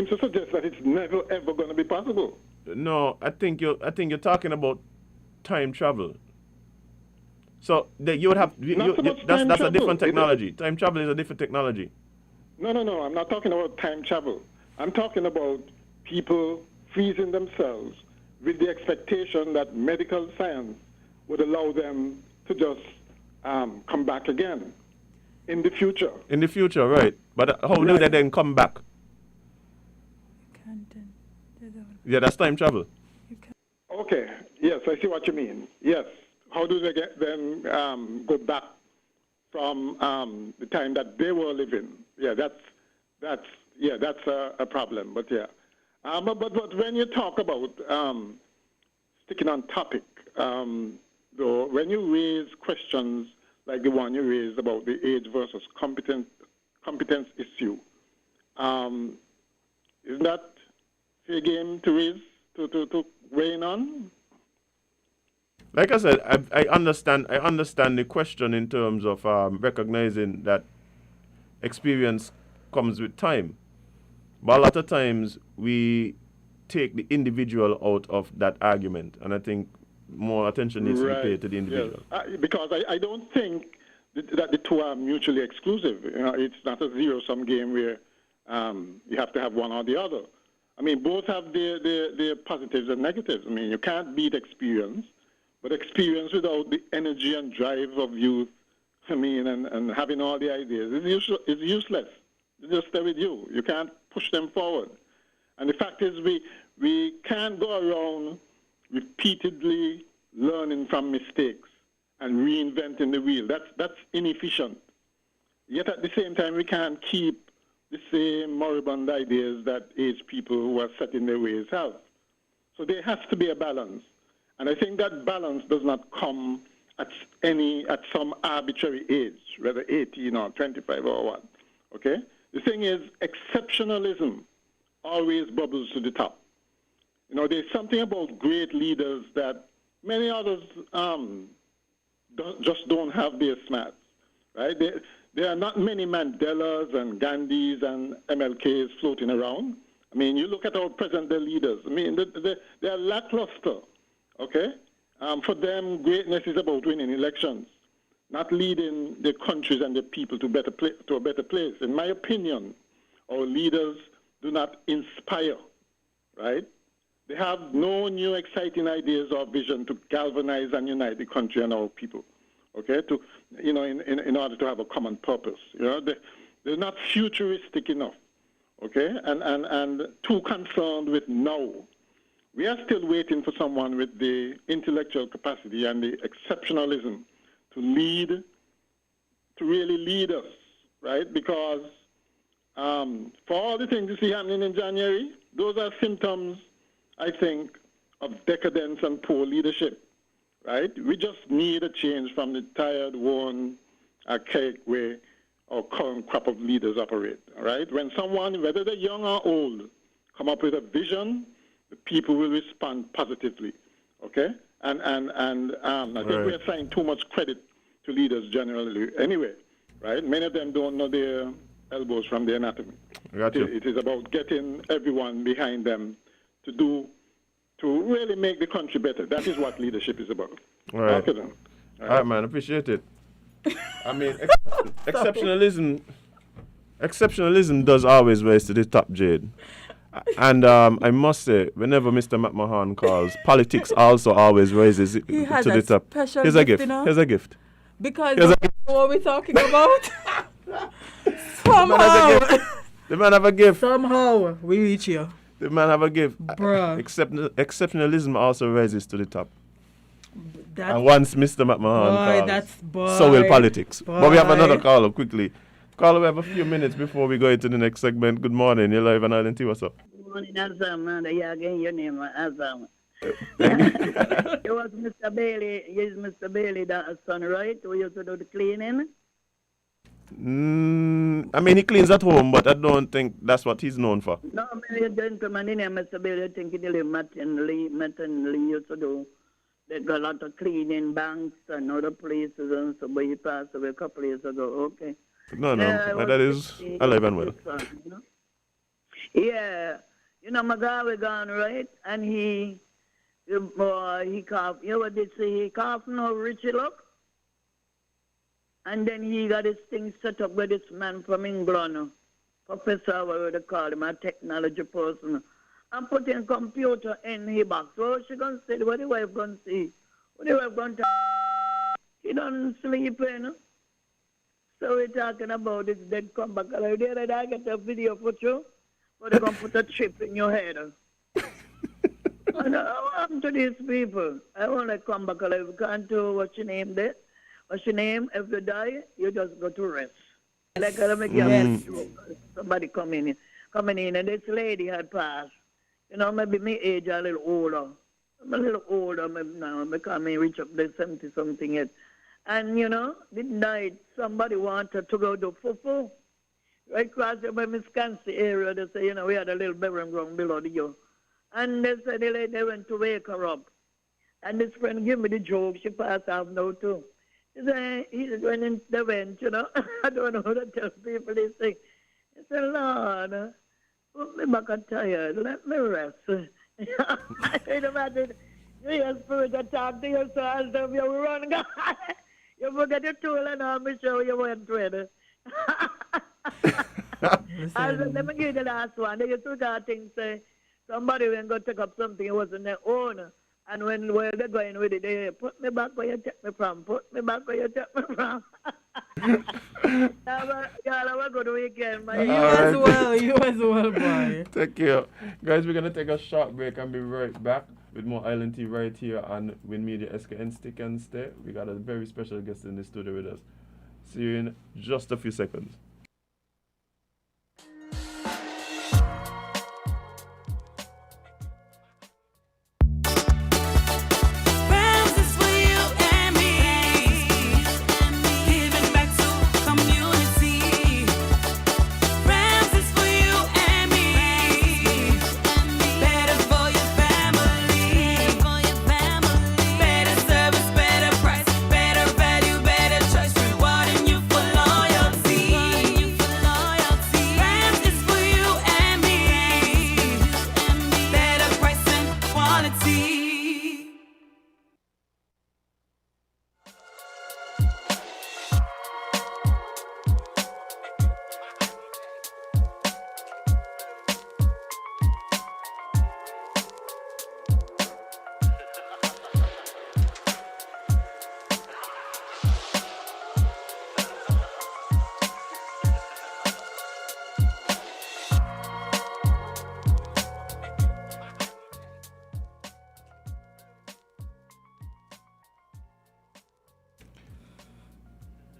to suggest that it's never ever going to be possible. No, I think you're talking about time travel. So you would have that's a different technology. Time travel is a different technology. No, I'm not talking about time travel. I'm talking about people freezing themselves with the expectation that medical science would allow them to just come back again in the future. In the future, right. But how do they then come back? Yeah, that's time travel. Okay, yes, I see what you mean. Yes. How do they then go back from the time that they were living? Yeah, that's a problem. But yeah, but when you talk about sticking on topic, though, when you raise questions like the one you raised about the age versus competence issue, isn't that fair game to raise to weigh in on? Like I said, I understand the question in terms of recognizing that experience comes with time. But a lot of times we take the individual out of that argument, and I think more attention needs to be paid to the individual. Yes. Because I don't think that the two are mutually exclusive. You know, it's not a zero-sum game where you have to have one or the other. I mean, both have their positives and negatives. I mean, you can't beat experience. But experience without the energy and drive of youth, I mean, and having all the ideas is useless. They just stay with you. You can't push them forward. And the fact is we can't go around repeatedly learning from mistakes and reinventing the wheel. That's inefficient. Yet at the same time, we can't keep the same moribund ideas that aged people who are set in their ways have. So there has to be a balance. And I think that balance does not come at some arbitrary age, whether 18 or 25 or what. Okay? The thing is, exceptionalism always bubbles to the top. You know, there's something about great leaders that many others just don't have their smarts, right? There are not many Mandelas and Gandhis and MLKs floating around. I mean, you look at our present-day leaders. I mean, they are lackluster. Okay? For them, greatness is about winning elections, not leading their countries and their people to a better place. In my opinion, our leaders do not inspire, right? They have no new exciting ideas or vision to galvanize and unite the country and our people, okay? In order to have a common purpose. You know, they're not futuristic enough, okay? And too concerned with now. We are still waiting for someone with the intellectual capacity and the exceptionalism to really lead us, right? Because for all the things you see happening in January, those are symptoms, I think, of decadence and poor leadership, right? We just need a change from the tired, worn, archaic way our current crop of leaders operate. All right? When someone, whether they're young or old, come up with a vision, the people will respond positively. Okay? And I think we assign too much credit to leaders generally anyway, right? Many of them don't know their elbows from their anatomy. Gotcha. It is about getting everyone behind them to really make the country better. That is what leadership is about. All right. Okay, then. All right, man. Appreciate it. I mean, exceptionalism does always rise to the top, Jade. And I must say, whenever Mr. McMahon calls, politics also always raises it He has to a the top. special Here's a gift, gift. you know? Here's a gift. Because Here's a what we're talking about? Somehow. The man have a gift. Somehow we reach you. The man have a gift. Bruh. Exceptionalism also rises to the top. That's And once Mr. McMahon calls, so will politics. But we have another caller quickly. Caller, we have a few minutes before we go into the next segment. Good morning. You're live on Island T. What's up? Good morning, Azam. And again, your name, Azam. It was Mr. Bailey. Yes, Mr. Bailey, that son, right? Who used to do the cleaning? I mean, he cleans at home, but I don't think that's what he's known for. No, I mean, a gentleman in here, Mr. Bailey, I think he live Matt and Lee used to do. They got a lot of cleaning banks and other places and so, but he passed away a couple years ago. Okay. No, that is alive and well. You know? Yeah. You know, my guy was gone, right? And he coughed. You know what they say? He coughed no Richie look. And then he got his thing set up with this man from England, professor, what they call him, a technology person, and put in computer in his box. So she going to say, what the wife going to see? What the wife going to He don't sleep, you know? So we're talking about this dead comeback. I get a video for you, but they're going to put a chip in your head. And what happened to these people? I want to come back alive. You can't do what's your name there. What's your name? If you die, you just go to rest. Like I make somebody coming in, and this lady had passed. You know, maybe me age a little older. I'm a little older now because I reach up to 70-something yet. And, you know, midnight, somebody wanted to go to Fufu. Right across the Wisconsin area, they say, you know, we had a little burial ground below the door. And they said they went to wake her up. And this friend gave me the joke. She passed off now, too. He said, when they went, you know, I don't know how to tell people this thing. He said, Lord, put me back and tired. Let me rest. I said, imagine, your spirit attack to you, so as though you run. You forget your tool and I'm sure you went with. Let me give you the last one. They used to got things say, somebody went go take up something, it wasn't their own. And when they're going with it, they put me back where you take me from. Put me back where you take me from. Y'all have a good weekend, man. You as well, boy. Take care. Guys, we're going to take a short break and be right back with more Island Tea right here on Win Media SKN. Stick and stay. We got a very special guest in the studio with us. See you in just a few seconds.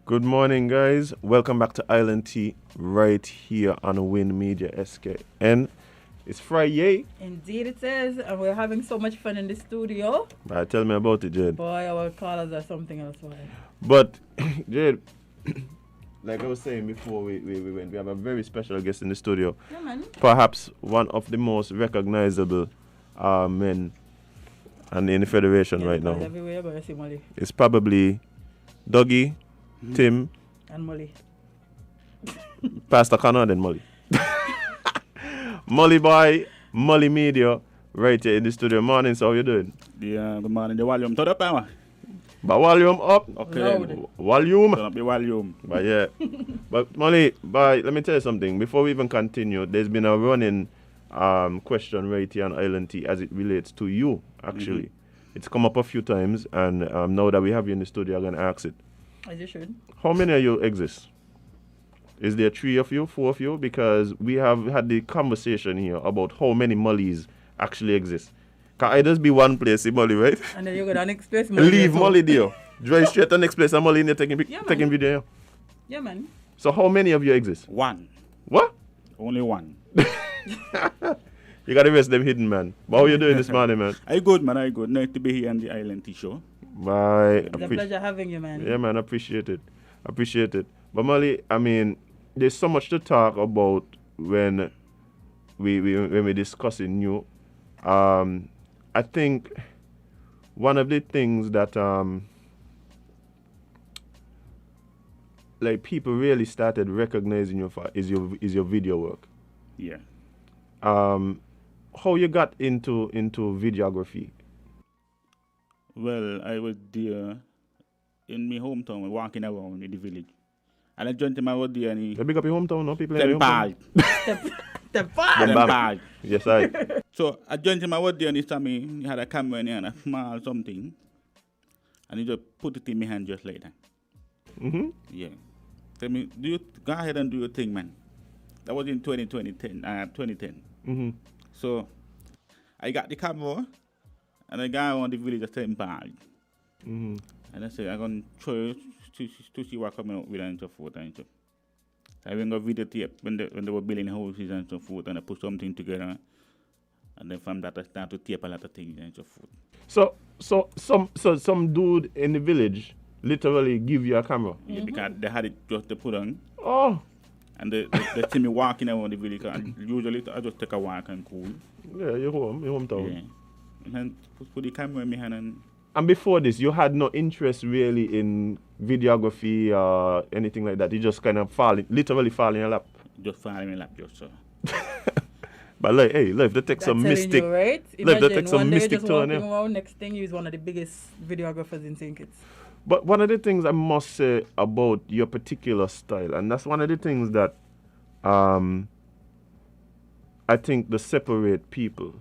Good morning, guys. Welcome back to Island Tea right here on Win Media SKN. It's Friday. Indeed it is, and we're having so much fun in the studio. Right, tell me about it, Jade. Boy, our callers are something else. Boy. But, Jade, like I was saying before we went, we have a very special guest in the studio. Yeah, man. Perhaps one of the most recognizable men and in the federation right now. Everywhere you're going to see Mulley. It's probably Dougie, Tim, and Mulley. Pastor Connor, then Mulley. Mulley boy, Mulley Media, right here in the studio. Morning, so how you doing? Yeah, good morning. The volume turn up, man. But volume up. Okay. Volume. Turn up the volume. But yeah. But Mulley, but let me tell you something. Before we even continue, there's been a running question right here on Island T as it relates to you, actually. It's come up a few times, and now that we have you in the studio, I'm going to ask it. As you should. How many of you exist? Is there 3 of you, 4 of you? Because we have had the conversation here about how many Mulleys actually exist. Can I just be one place in Mulley, right? And then you go to the next place. Mulley Leave Mulley there. Drive straight to the next place and Mulley in there taking video. Yeah, man. So how many of you exist? 1. What? Only 1. You got the rest of them hidden, man. But how you doing this morning, man? I good, man. I good. Nice to be here on the Island T show. Bye. It's a pleasure having you, man. Yeah, man. Appreciate it. But Mulley, I mean, there's so much to talk about when we're discussing you. I think one of the things that like people really started recognizing you for is your video work. Yeah. How you got into videography? Well, I was there in my hometown, walking around in the village. And I joined him out there and he... You big up your hometown, no? People in your hometown? Tempal. Yes, I. So I joined him out there and he saw me, he had a camera in and a small something. And he just put it in my hand just like that. Mm-hmm. Yeah. Tell me, go ahead and do your thing, man. That was in 2010. Mm-hmm. So I got the camera and I got around the village of Tempal. Mm-hmm. And I said, I'm going to try to see what coming out with and so forth and so. I went to videotape when they were building houses and so forth, and I put something together, and then from that I start to tape a lot of things and so forth. So some dude in the village literally give you a camera? Yeah, because they had it just to put on. Oh. And they see me walking around the village, and usually I just take a walk and cool. Yeah, your hometown. Yeah. And then put the camera in my hand And before this, you had no interest really in videography or anything like that. You just kind of literally fall in your lap. Just fall in my lap, just so. But like, hey, look, they take some mystic. You, right? Look, they take Imagine some one day mystic just tone. walking around, next thing he's one of the biggest videographers in St. Kitts. But one of the things I must say about your particular style, and that's one of the things that I think that separate people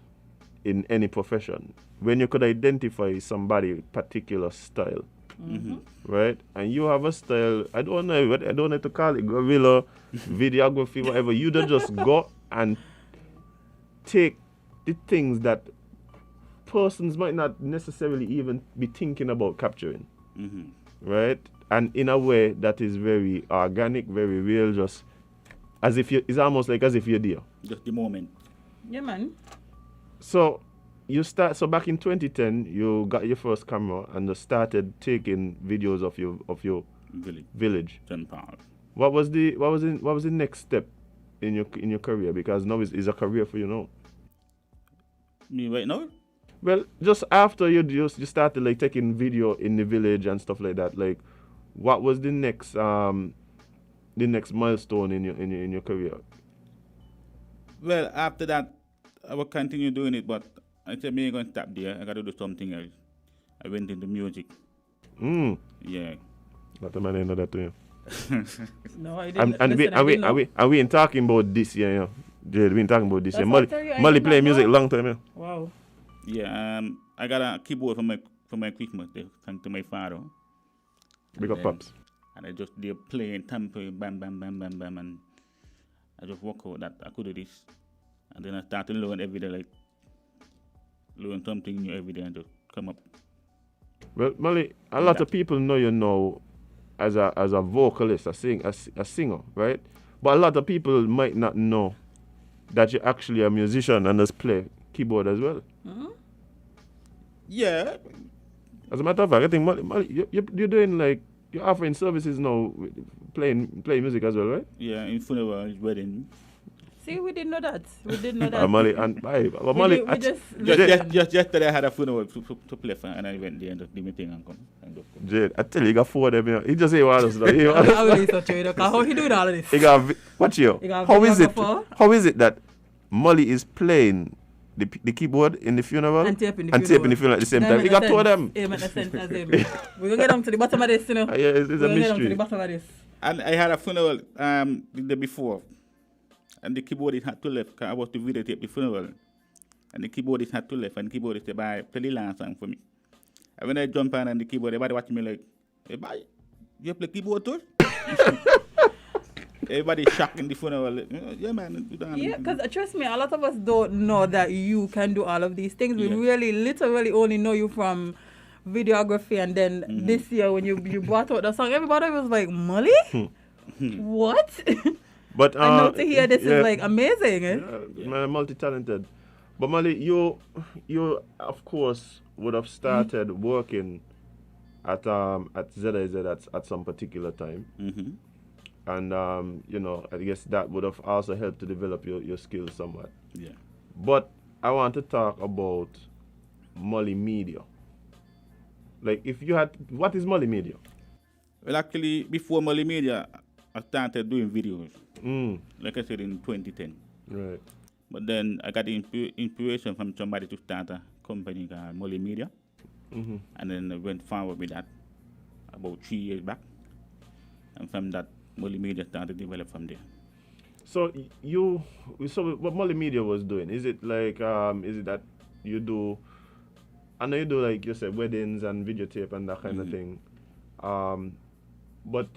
in any profession. When you could identify somebody's particular style, right? And you have a style, I don't know to call it guerrilla, videography, whatever. You don't just go and take the things that persons might not necessarily even be thinking about capturing, right? And in a way that is very organic, very real, just as if it's almost like as if you're there. Just the moment. Yeah, man. So back in 2010, you got your first camera and you started taking videos of your village. What was the next step in your career? Because now it's a career for you now. Me right now? Well, just after you started like taking video in the village and stuff like that, like what was the next milestone in your career? Well, after that, I will continue doing it, but I said, me ain't going to stop there. I got to do something else. I went into music. Yeah. Not the man ain't know that to you. No, I didn't. And we ain't talking about this year, you know. Jade, we ain't talking about this year. Mulley play music long time, yeah. Wow. Yeah, I got a keyboard for my Christmas day, thanks to my father. Big up, Pops. And I just did playing, tempo, bam, bam, bam, bam, bam, and I just work out that I could do this. And then I started learn every day, like, learn something new every day and just come up. Well, Mulley, a lot of people know you now as a vocalist, a singer, right? But a lot of people might not know that you're actually a musician and just play keyboard as well. Yeah. As a matter of fact, I think Mulley, you're doing like you're offering services now, playing music as well, right? Yeah, in funerals, wedding. See, we didn't know that. We didn't know that. Molly and Molly. Just yesterday I had a funeral to play for, and I went there and just did my thing and come. Jade, I tell you, he got 4 of them. You know. He just say what else. I will listen to it. How he doing all of this? He got watch you. How is it that Molly is playing the keyboard in the funeral and tape in the funeral at the same time? He got 2 of them. It makes sense as him. We're gonna get down to the bottom of this, you know. Yeah, it's a mystery. Get down to the bottom of this. And I had a funeral the day before, and the keyboardist had to left because I was to videotape the funeral, and the keyboardist had to left, and the keyboardist said, "Bye, play the last song for me." And when I jump on and the keyboard, everybody watching me like, "Hey, bye, you play keyboard too?" Everybody shocked in the funeral. Yeah, man. Yeah, because trust me, a lot of us don't know that you can do all of these things. We really, literally only know you from videography, and then this year when you brought out the song, everybody was like, "Mulley? What?" But I know to hear this is like amazing. Man, multi-talented. But Mulley, you of course would have started working at ZIZ at some particular time. And you know, I guess that would have also helped to develop your skills somewhat. Yeah. But I want to talk about Mulley Media. Like, if you had, what is Mulley Media? Well, actually, before Mulley Media, I started doing videos. Like I said, in 2010. Right. But then I got the inspiration from somebody to start a company called Mulley Media. And then I went forward with that about 3 years back. And from that, Mulley Media started to develop from there. So what Mulley Media was doing, is it like, is it that you do, I know you do, like you said, weddings and videotape and that kind of thing. But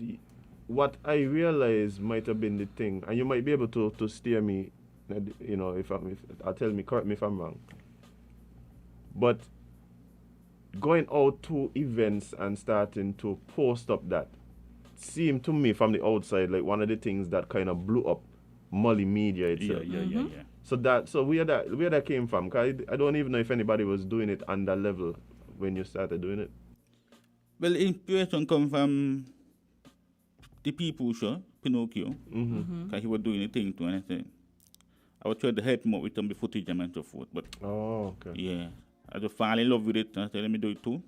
what I realized might have been the thing, and you might be able to steer me, you know, if tell me, correct me if I'm wrong. But going out to events and starting to post up that seemed to me from the outside like one of the things that kind of blew up Mulley Media itself. Yeah. So where that came from? 'Cause I don't even know if anybody was doing it on that level when you started doing it. Well, inspiration come from the people show, Pinocchio, because he was doing the thing too, and I said, I was trying to help him out with some of the footage and so forth, but yeah, I just fall in love with it, and I said, let me do it too,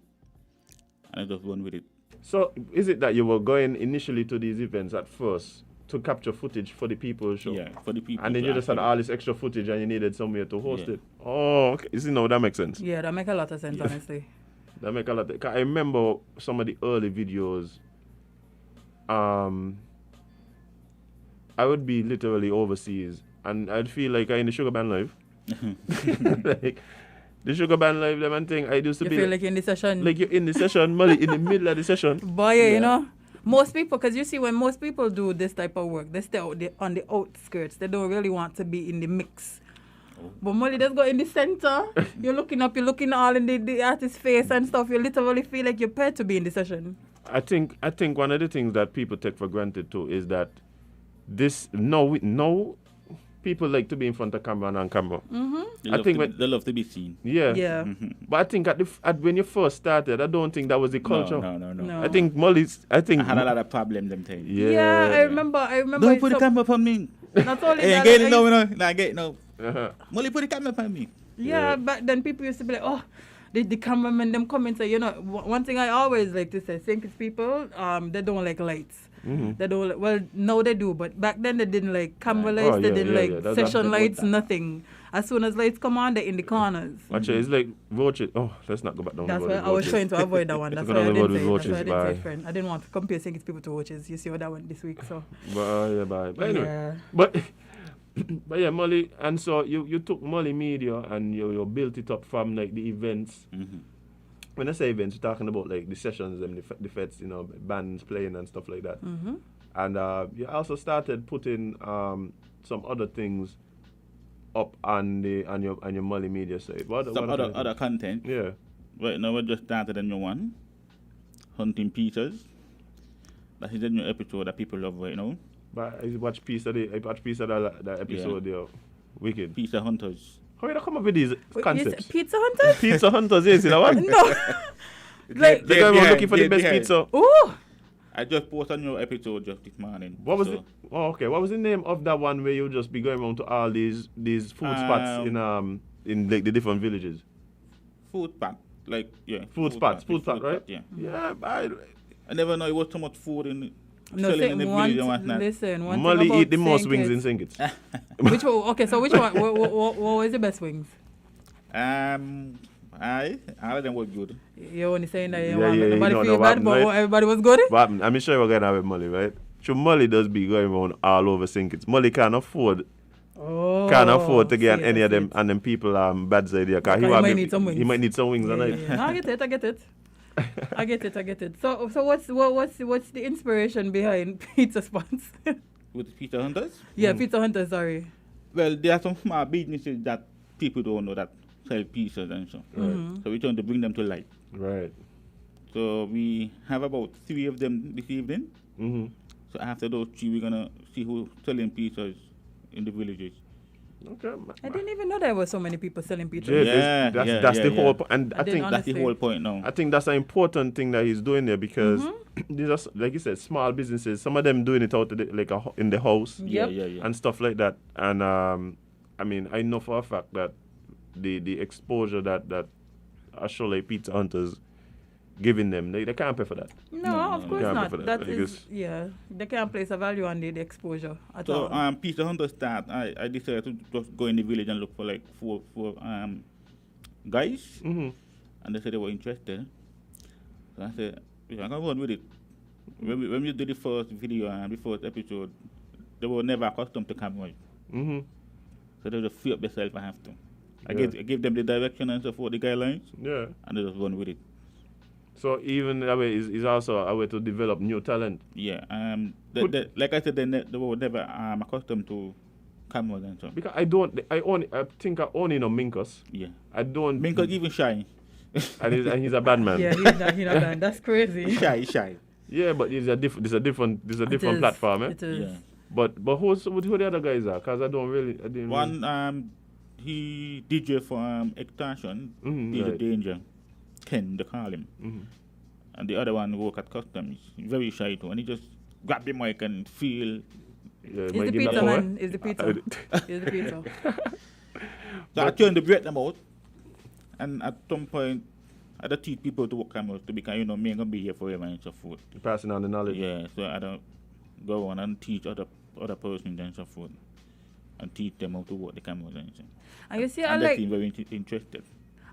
and I just went with it. So is it that you were going initially to these events at first to capture footage for the people show? Yeah, for the people. And then you just had all this extra footage and you needed somewhere to host it. Oh, okay. You see, now that makes sense. Yeah, that make a lot of sense, honestly. That make a lot. I remember some of the early videos. I would be literally overseas, and I'd feel like I'm in the Sugar Band Live. Like the Sugar Band Live, them and thing. I used to you be feel like you're in the session. Like you're in the session, Mulley, in the middle of the session. Boy, you know, most people, because you see, when most people do this type of work, they stay on the outskirts. They don't really want to be in the mix. But Mulley just go in the center. You're looking up, you're looking all in the artist's face and stuff. You literally feel like you're paid to be in the session. I think one of the things that people take for granted too is that people like to be in front of camera and on camera. They love to be seen. Yeah. But I think when you first started, I don't think that was the culture. No. I think Mulley's. I had a lot of problems them times. Yeah, I remember. Don't put the camera on me. Not only that. Get it now, Nah, get it now. Mulley, put the camera on me. Yeah, back then people used to be like, oh, the cameramen, them come and say, you know, one thing I always like to say, St. Kitts people, they don't like lights. They don't, well, no, they do, but back then they didn't like camera lights, they didn't like session lights, nothing. As soon as lights come on, they're in the corners. Actually, it's like roaches. Oh, let's not go back down. That's why I was trying to avoid that one. That's why I didn't say friend. I didn't want to compare St. Kitts people to roaches. You see what that went this week, so. But anyway, but yeah, Mulley, and so you took Mulley Media and you built it up from like the events. When I say events, you're talking about like the sessions and the fets, you know, bands playing and stuff like that. And you also started putting some other things up on your Mulley Media site. What other content? Yeah. Right now we just started a new one, Hunting Pieces. That is a new episode that people love right now. But I watch piece of that episode there. Wicked. Pizza Hunters. How you come up with these concepts? Pizza Hunters? Pizza Hunters, yes, you know what? No. Like, they're looking for the best pizza. Ooh. I just posted a new episode just this morning. What was so, it? Oh, okay. What was the name of that one where you just be going around to all these food spots in like the different villages? Food spot, like yeah. Food spots, right? Yeah. Yeah, I never know it was so much food in No, selling say in the one village and whatnot. listen, one Mulley thing about eat the most St. wings in Kitts- St. Kitts. Which one? Okay, so which one? What was the best wings? All of them were good. You're only saying that you Yeah, want yeah, nobody you know, feel no, bad, what happened, but right? everybody was good. What happened? I'm sure we're going to have Mulley, right? So Mulley does be going around all over St. Kitts. Mulley can't afford to get any of them and them people bad side there. Cause He might need some wings. He might need some wings Yeah, tonight. yeah. No, I get it. I get it. So what's the inspiration behind pizza spots? With pizza hunters? Yeah, pizza hunters. Sorry. Well, there are some small businesses that people don't know that sell pizzas and so. Mhm. So we're trying to bring them to light. Right. So we have about 3 of them this evening. Mm-hmm. So after those 3, we're gonna see who's selling pizzas in the villages. Okay. I didn't even know there were so many people selling pizza. Yeah, that's the whole point. And I think that's the whole point now. I think that's an important thing that he's doing there because these are, like you said, small businesses. Some of them doing it out of in the house, Yep. and stuff like that. And I mean, I know for a fact that the exposure that actually pizza hunters giving them, they can't pay for that. No, of They course can't pay not. for that. That Like is, it's- yeah, they can't place a value on the exposure at So all. pizza hunters start. I decided to just go in the village and look for like four guys, and they said they were interested. So I said, yeah, I'm gonna run with it. When we did the first video and the first episode, they were never accustomed to cameras. So they just free up themselves and have to. I gave them the direction and so forth, the guidelines. Yeah. And they just run with it. So even that way is also a way to develop new talent. Yeah. Like I said, they were never accustomed to cameras and so. Because I think I only know Minkus. Yeah. I don't. Minkus even shy. and he's a bad man. Yeah, he's not bad. That's crazy. Shy. Yeah, but it's a different is, platform, eh? it is. Yeah. But who the other guys are? Cause I didn't. One he DJ for Extortion, he's a right. danger. Ken, they call him. And the other one work at customs. He's very shy too, and he just grab the mic and feel. Yeah, Is the pizza man? Is the pizza? Is the pizza? So I turned the break them out, and at some point, I don't teach people to work cameras to because me ain't gonna be here forever and so forth. You're passing on the knowledge. Yeah, so I don't go on and teach other persons and so forth, and teach them how to work the cameras and so. And you see, and they seem very interested.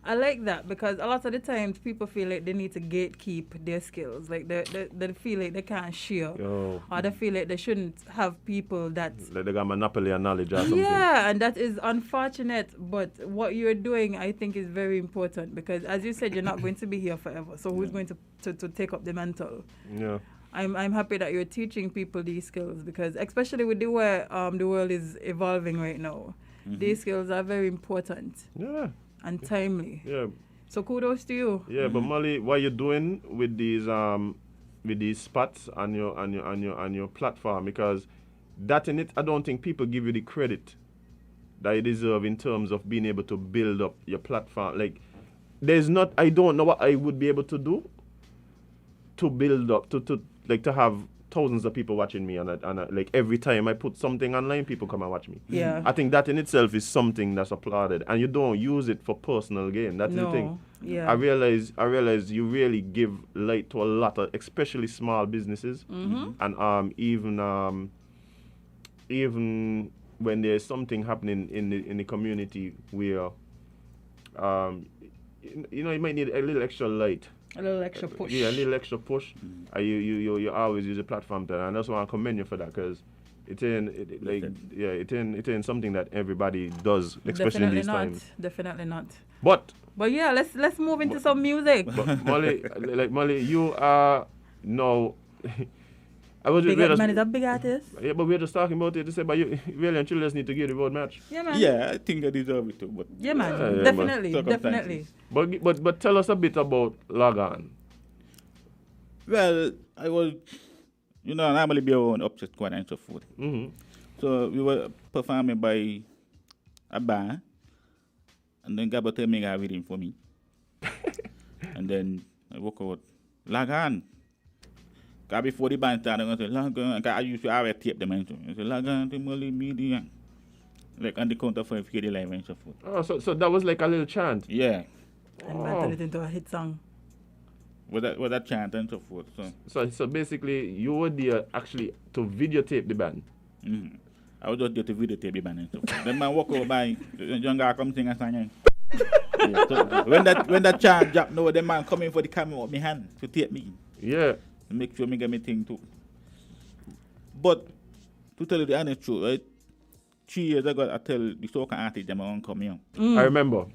I like that because a lot of the times people feel like they need to gatekeep their skills. Like they feel like they can't share. Or they feel like they shouldn't have people that... Like they got monopoly on knowledge or something. Yeah, and that is unfortunate. But what you're doing, I think, is very important because, as you said, you're not going to be here forever. So who's going to take up the mantle? Yeah. I'm happy that you're teaching people these skills because, especially with the way the world is evolving right now, these skills are very important. Yeah. And timely. Yeah. So kudos to you. Yeah, but Mulley, what you doing with these spots on your platform? Because that in it, I don't think people give you the credit that you deserve in terms of being able to build up your platform. Like, I don't know what I would be able to do to build up to have thousands of people watching me and like every time I put something online, people come and watch me. Yeah. I think that in itself is something that's applauded, and you don't use it for personal gain. That's the thing. Yeah. I realize you really give light to a lot of, especially small businesses, and even when there's something happening in the community where you might need a little extra light. A little extra push. Yeah, a little extra push. You always use a platform to, and that's why I commend you for that because it ain't something that everybody does, especially in these times. Definitely not. But yeah, let's move into some music. But Mulley, you are no. Man is a big artist. Yeah, but we're just talking about it to say, but you really and truly just need to give the road match. Yeah, man. Yeah, I think I deserve it too. But yeah, man. Definitely. But tell us a bit about Lagan. Well, I was, normally be around Upset Squad and so forth. So we were performing by a bar, and then Gabo tell me I reading for me. And then I walk out, Lagan. Cause before the band started, I'm going to say, log on. Cause I used to always tape them into. I say, log on to Mulley Media. Like on the count of 5 the live and so forth. Oh, so that was like a little chant. Yeah. And man turned it into a hit song. With that chant and so forth. So basically, you were there actually to videotape the band. Mm-hmm. I was just there to videotape the band and so forth. Then man walk over by, the young guy come sing a song. Yeah, so when that chant drop, no, the man come in for the camera with my hand to tape me. Yeah. To make sure me get me thing too. But to tell you the honest truth, right? 3 years ago, I tell the soca artist them I won't come here. I remember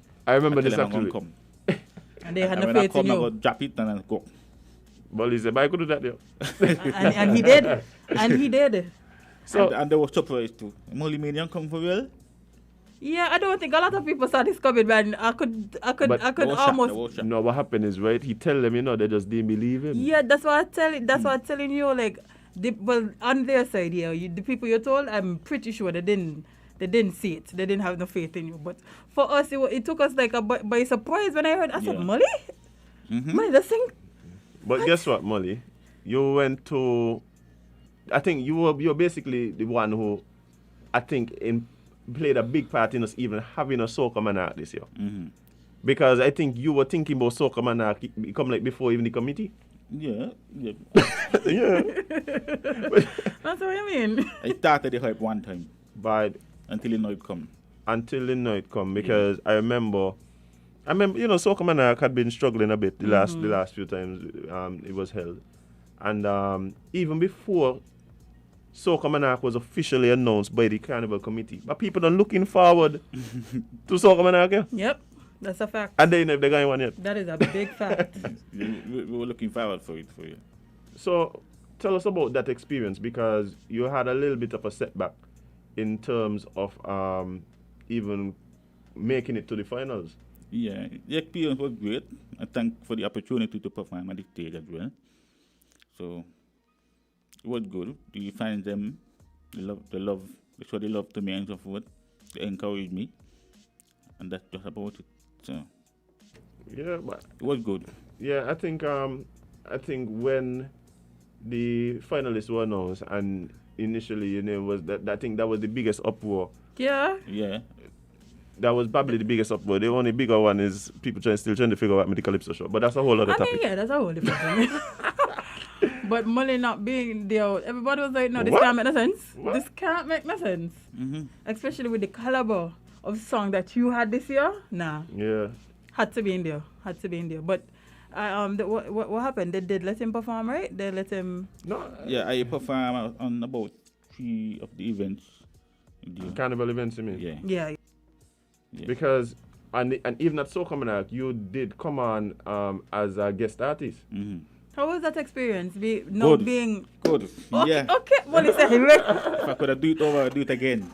this actually. Come. And they had And no when I faith in come, I you. go drop it and I go. But he said, but I could do that there. and he did. And he did. So and they were surprised too. Mulley Media come for real? Yeah, I don't think a lot of people saw this coming, man. I could almost. No, what happened is, right, he tell them, they just didn't believe him. Yeah, that's what I'm telling you. Like, on their side, yeah, the people you told, I'm pretty sure they didn't see it. They didn't have no faith in you. But for us, it took us like by surprise when I heard. I said, Mulley, Mulley, the sing. But guess what, Mulley? You went to. I think you're basically the one who, I think, played a big part in us even having a Soca Monarch this year. Mm-hmm. Because I think you were thinking about Soca Monarch become like before even the committee. Yeah. Yeah. That's what I mean. I started the hype one time. But until the night come. Because I remember, Soca Monarch had been struggling a bit the last few times it was held. And even before Soca Monarch was officially announced by the Carnival Committee, but people are looking forward to Soca Monarch. Yeah? Yep, that's a fact. And they never got one yet. That is a big fact. We were looking forward for it for you. So tell us about that experience, because you had a little bit of a setback in terms of even making it to the finals. Yeah, the experience was great. I thank for the opportunity to perform at the stage as well. So it was good. You find them, they show the love to me and so forth. They encourage me, and that's just about it. So yeah, but it was good. Yeah, I think when the finalists were announced and initially, was that I think that was the biggest uproar. Yeah. Yeah. That was probably the biggest uproar. The only bigger one is people still trying to figure out the Calypso show, but that's a whole other topic. Yeah, that's a whole different thing. But Mulley not being there, everybody was like, no, this What? can't make no sense. What? This can't make no sense. Mm-hmm. Especially with the caliber of song that you had this year. Nah. Yeah. Had to be in there. But what happened? They did let him perform, right? They let him. No. Yeah, I performed on about 3 of the events. Carnival events, you mean? Yeah. Because and even at Soca Monarch, you did come on as a guest artist. Mm-hmm. How was that experience? Good. Being good. Okay, Yeah. okay. Mulley said, right. If I could have do it over, I'd do it again.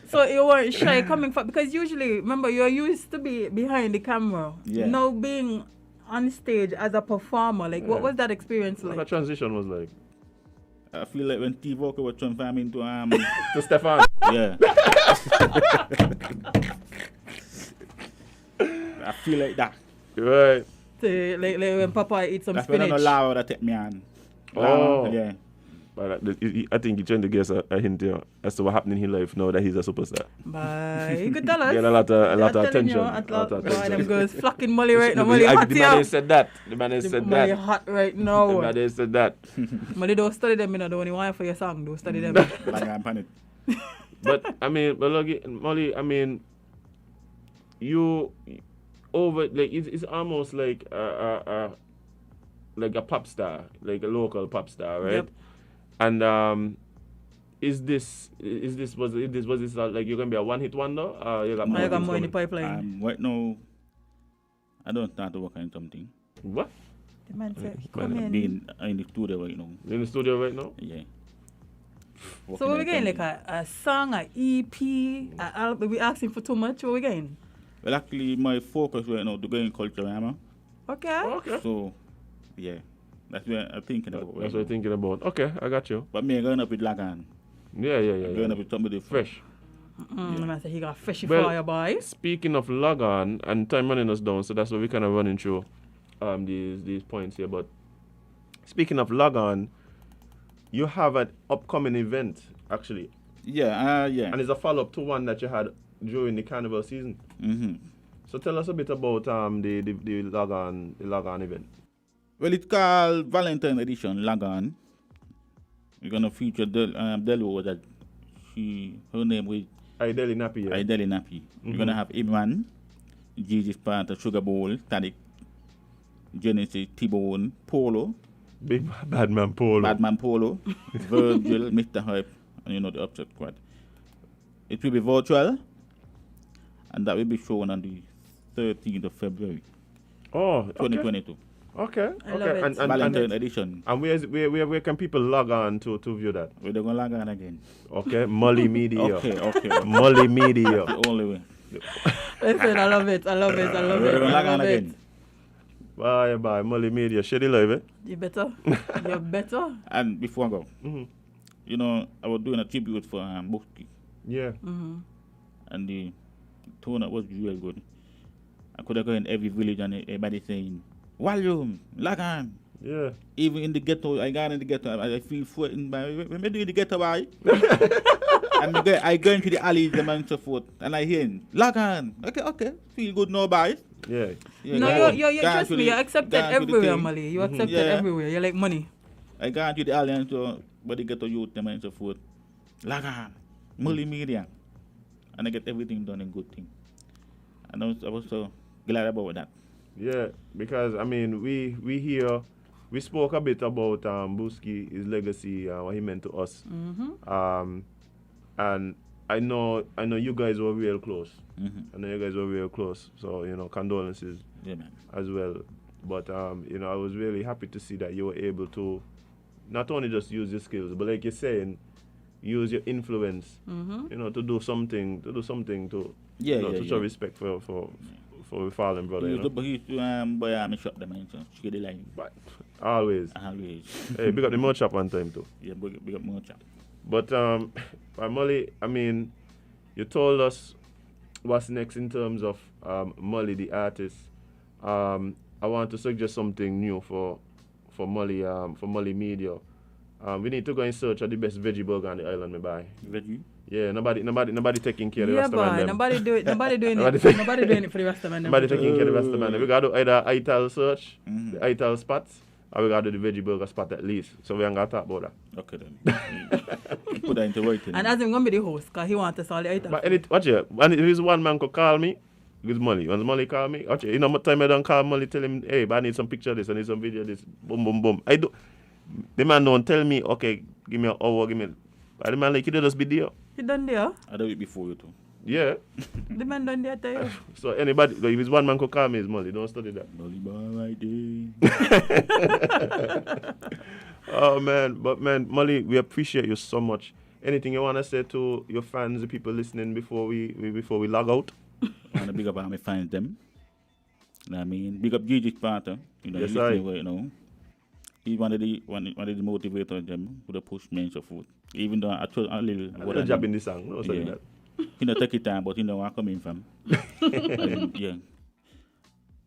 So you weren't shy coming for, because usually, remember, you're used to be behind the camera. Yeah. Now being on stage as a performer, like what was that experience like? What that transition was like? I feel like when Steve Walker was transforming into to Stefan. Yeah. I feel like that. Right. Like when Papa eats some That's spinach. when I know Lara that take me on. Yeah. But I think you're trying to guess a hint here as to what happened in his life now that he's a superstar. Bye. You could tell us. Get a lot of attention. Boy, them girls flocking Mulley right now. The Mulley hot man has said that. The man has said that. Mulley hot right now. The man has said that. Mulley, don't study them, don't only want for your song. Don't study them. But look, Mulley, you over like it's almost like a pop star, like a local pop star, right? Yep. And was this like you're gonna be a one-hit wonder? Or you got more in the pipeline? Right now, I don't start to work on something. What? The man said, Well, I'm being in the studio right now. In the studio right now? Yeah. So what we getting, like a song, a EP, we asking for too much, what we getting? Well, actually, my focus right now to go in Culturama. Okay. So, yeah, that's what I'm thinking about. That's what I'm thinking about. Okay, I got you. But me going up with Lagan. Yeah. Going up with somebody fresh. I said he got freshy fire, boy. Speaking of Lagan, and time running us down, so that's what we're kind of running through these points here. But speaking of log on, you have an upcoming event actually. Yeah. And it's a follow up to one that you had during the carnival season. Mm-hmm. So tell us a bit about the log on event. Well, it's called Valentine Edition Log On. We're gonna feature Delo that her name was Ideli Nappy. Yeah. Ideli Nappy. We're gonna have Imran, Gigi's part of Sugar Bowl, Tadic, Genesis, T-Bone, Polo. Big Badman Polo. Virgil, Mr. Hype, and the Upset Squad. It will be virtual, and that will be shown on the 13th of February. Oh, 2022. Okay. I love it. And Valentine Edition. And where can people log on to view that? We're gonna log on again. Okay, Mulley Media. Okay. Mulley Media. The only way. Listen, I love it. We're gonna log on again. Bye, Mulley Media. Shady live, eh? You better. You're better. And before I go, I was doing a tribute for Buski. Yeah. And the tone was real good. I could have gone in every village and everybody saying, volume, log on. Yeah. Even in the ghetto, I got in the ghetto, I feel frightened by when I do in the ghetto, I go into the alleys and so forth, and I hear him, log on. Okay, feel good now, bye. Yeah. No, you trust me, you're accepted everywhere, Mulley. You're accepted everywhere. You're like money. I got into the alley and so, but the ghetto youth and so forth, log on, Mulley Media. And I get everything done in good thing. And I was so glad about that. Yeah, because I mean, we spoke a bit about Buski, his legacy, what he meant to us. And I know you guys were real close. I know you guys were real close. So condolences as well. But I was really happy to see that you were able to not only just use your skills, but like you're saying, use your influence. To do something to show respect for your fallen brother. He used to buy a shop them and so she get the line. Always. Hey, big up the mud shop one time too. Yeah, big up mud shop. But Mulley, I mean, you told us what's next in terms of Mulley the artist. I want to suggest something new for Mulley Media. We need to go and search for the best veggie burger on the island, me buy. Veggie? Yeah, nobody taking care of the Yeah, rest of them. nobody doing it. Nobody doing it for the rest of them. Nobody taking care of the rest of them. We got to either ITAL search, the ITAL spots, or we got to do the veggie burger spot at least. So we ain't got to talk about that. Okay then. Put that into writing. And as him gonna be the host, cause he want us all the ITAL. But watch it. When if there's one man could call me, with Mulley. When Mulley call me, watch it. What time I don't call Mulley, tell him, hey, but I need some picture of this, I need some video of this. Boom, boom, boom. The man don't tell me, okay, give me an hour, give me. But the man like, he just be there. He done there? I do it before you too. Yeah. The man done there tell you. So anybody, if it's one man could call me, it's Mulley. Don't study that. Mulley boy right there. Oh man, but man, Mulley, we appreciate you so much. Anything you wanna say to your fans, the people listening before we log out? I wanna big up how my fans them. You know what I mean? Big up Gigi's partner. Yes, He's one of the motivators them who push me and so forth. Even though I told a little what a job in the song, no study that. Take it time, but where I'm coming from. Yeah.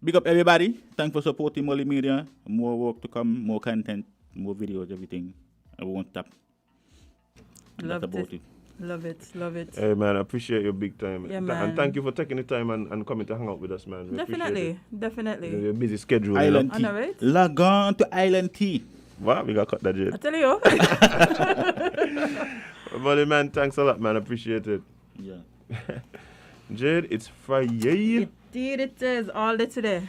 Big up everybody. Thanks for supporting Mulley Media. More work to come, more content, more videos, everything. I won't stop. Love it. Hey man, I appreciate you big time. Yeah, man. And thank you for taking the time and coming to hang out with us, man. We Definitely. Your busy schedule. Island Tea. Right? Log on to Island Tea. What? We got to cut that, Jade. I tell you. Mulley, man, thanks a lot, man. Appreciate it. Yeah. Jade, it's Friday. Indeed it is. All day today.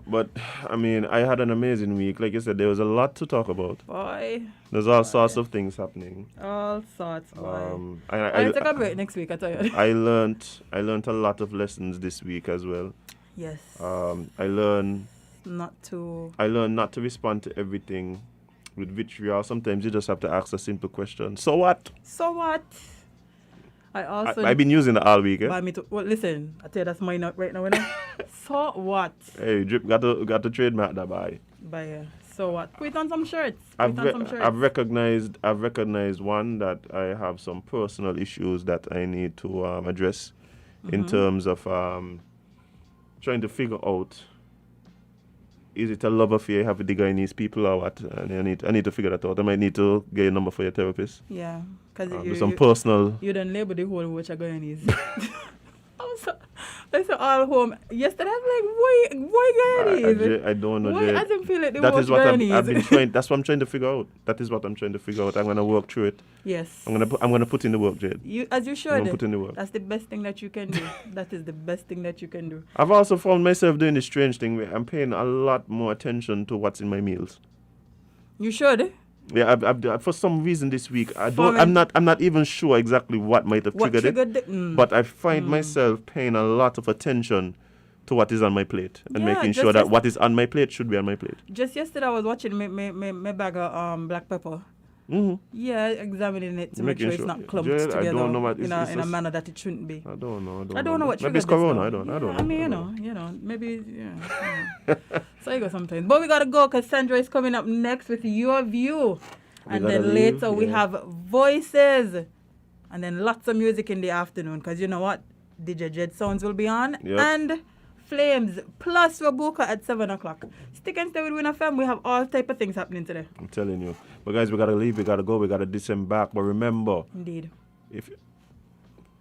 But, I mean, I had an amazing week. Like you said, there was a lot to talk about. Boy. There's all sorts of things happening. All sorts, boy. I'll take a break next week, I tell you. I learned a lot of lessons this week as well. Yes. I learned not to respond to everything with vitriol. Sometimes you just have to ask a simple question. So what? I've been using it all week. Well, listen, I tell you that's mine right now. So what? Hey, Drip got to trademark that by. So what? Put on some shirts. I've recognized one that I have some personal issues that I need to address in terms of trying to figure out is it a love affair you have with the Guyanese people or what? And I need to figure that out. I might need to get a number for your therapist. Yeah, because do some personal. You don't label the whole watch a Guyanese. I saw all home yesterday. I'm like, why Guyanese? I don't know. Why doesn't feel like the that word is what Guyanese? I've been trying. That's what I'm trying to figure out. That is what I'm trying to figure out. I'm gonna work through it. Yes. I'm gonna put in the work, Jade. As you should. I'm gonna put in the work. That's the best thing that you can do. That is the best thing that you can do. I've also found myself doing this strange thing where I'm paying a lot more attention to what's in my meals. You should. Yeah, I've for some reason this week I'm not even sure exactly what might have triggered it. But I find myself paying a lot of attention to what is on my plate and making sure that what is on my plate should be on my plate. Just yesterday I was watching my bag of black pepper. Mm-hmm. Yeah, examining it to make sure it's not clumped together I don't know what in a manner that it shouldn't be. I don't know. I don't know what maybe it's Corona. I don't know. I mean, you know, maybe, so you go sometimes. But we got to go because Sandra is coming up next with Your View. And then later we have Voices. And then lots of music in the afternoon because you know what? DJ Jed Sounds will be on. Yep. And Flames plus Rabuka at 7 o'clock. Stick and stay with Win FM. We have all type of things happening today. I'm telling you. But guys, we got to leave. We got to go. We got to disembark. But remember. Indeed.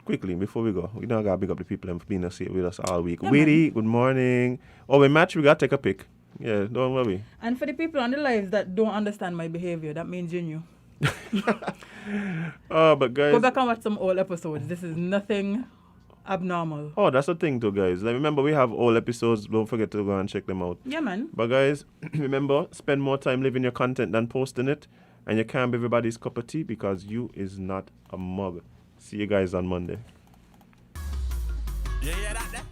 Quickly, before we go, we don't got to big up the people and for being with us all week. Yeah, Weedy, good morning. Oh, we match. We got to take a pic. Yeah, don't worry. And for the people on the lives that don't understand my behavior, that means you knew. Oh, but guys. Go back and watch some old episodes. This is nothing abnormal. Oh, that's the thing too, guys. Like, remember, we have all episodes. Don't forget to go and check them out. Yeah, man. But guys, remember, spend more time living your content than posting it. And you can't be everybody's cup of tea because you is not a mug. See you guys on Monday.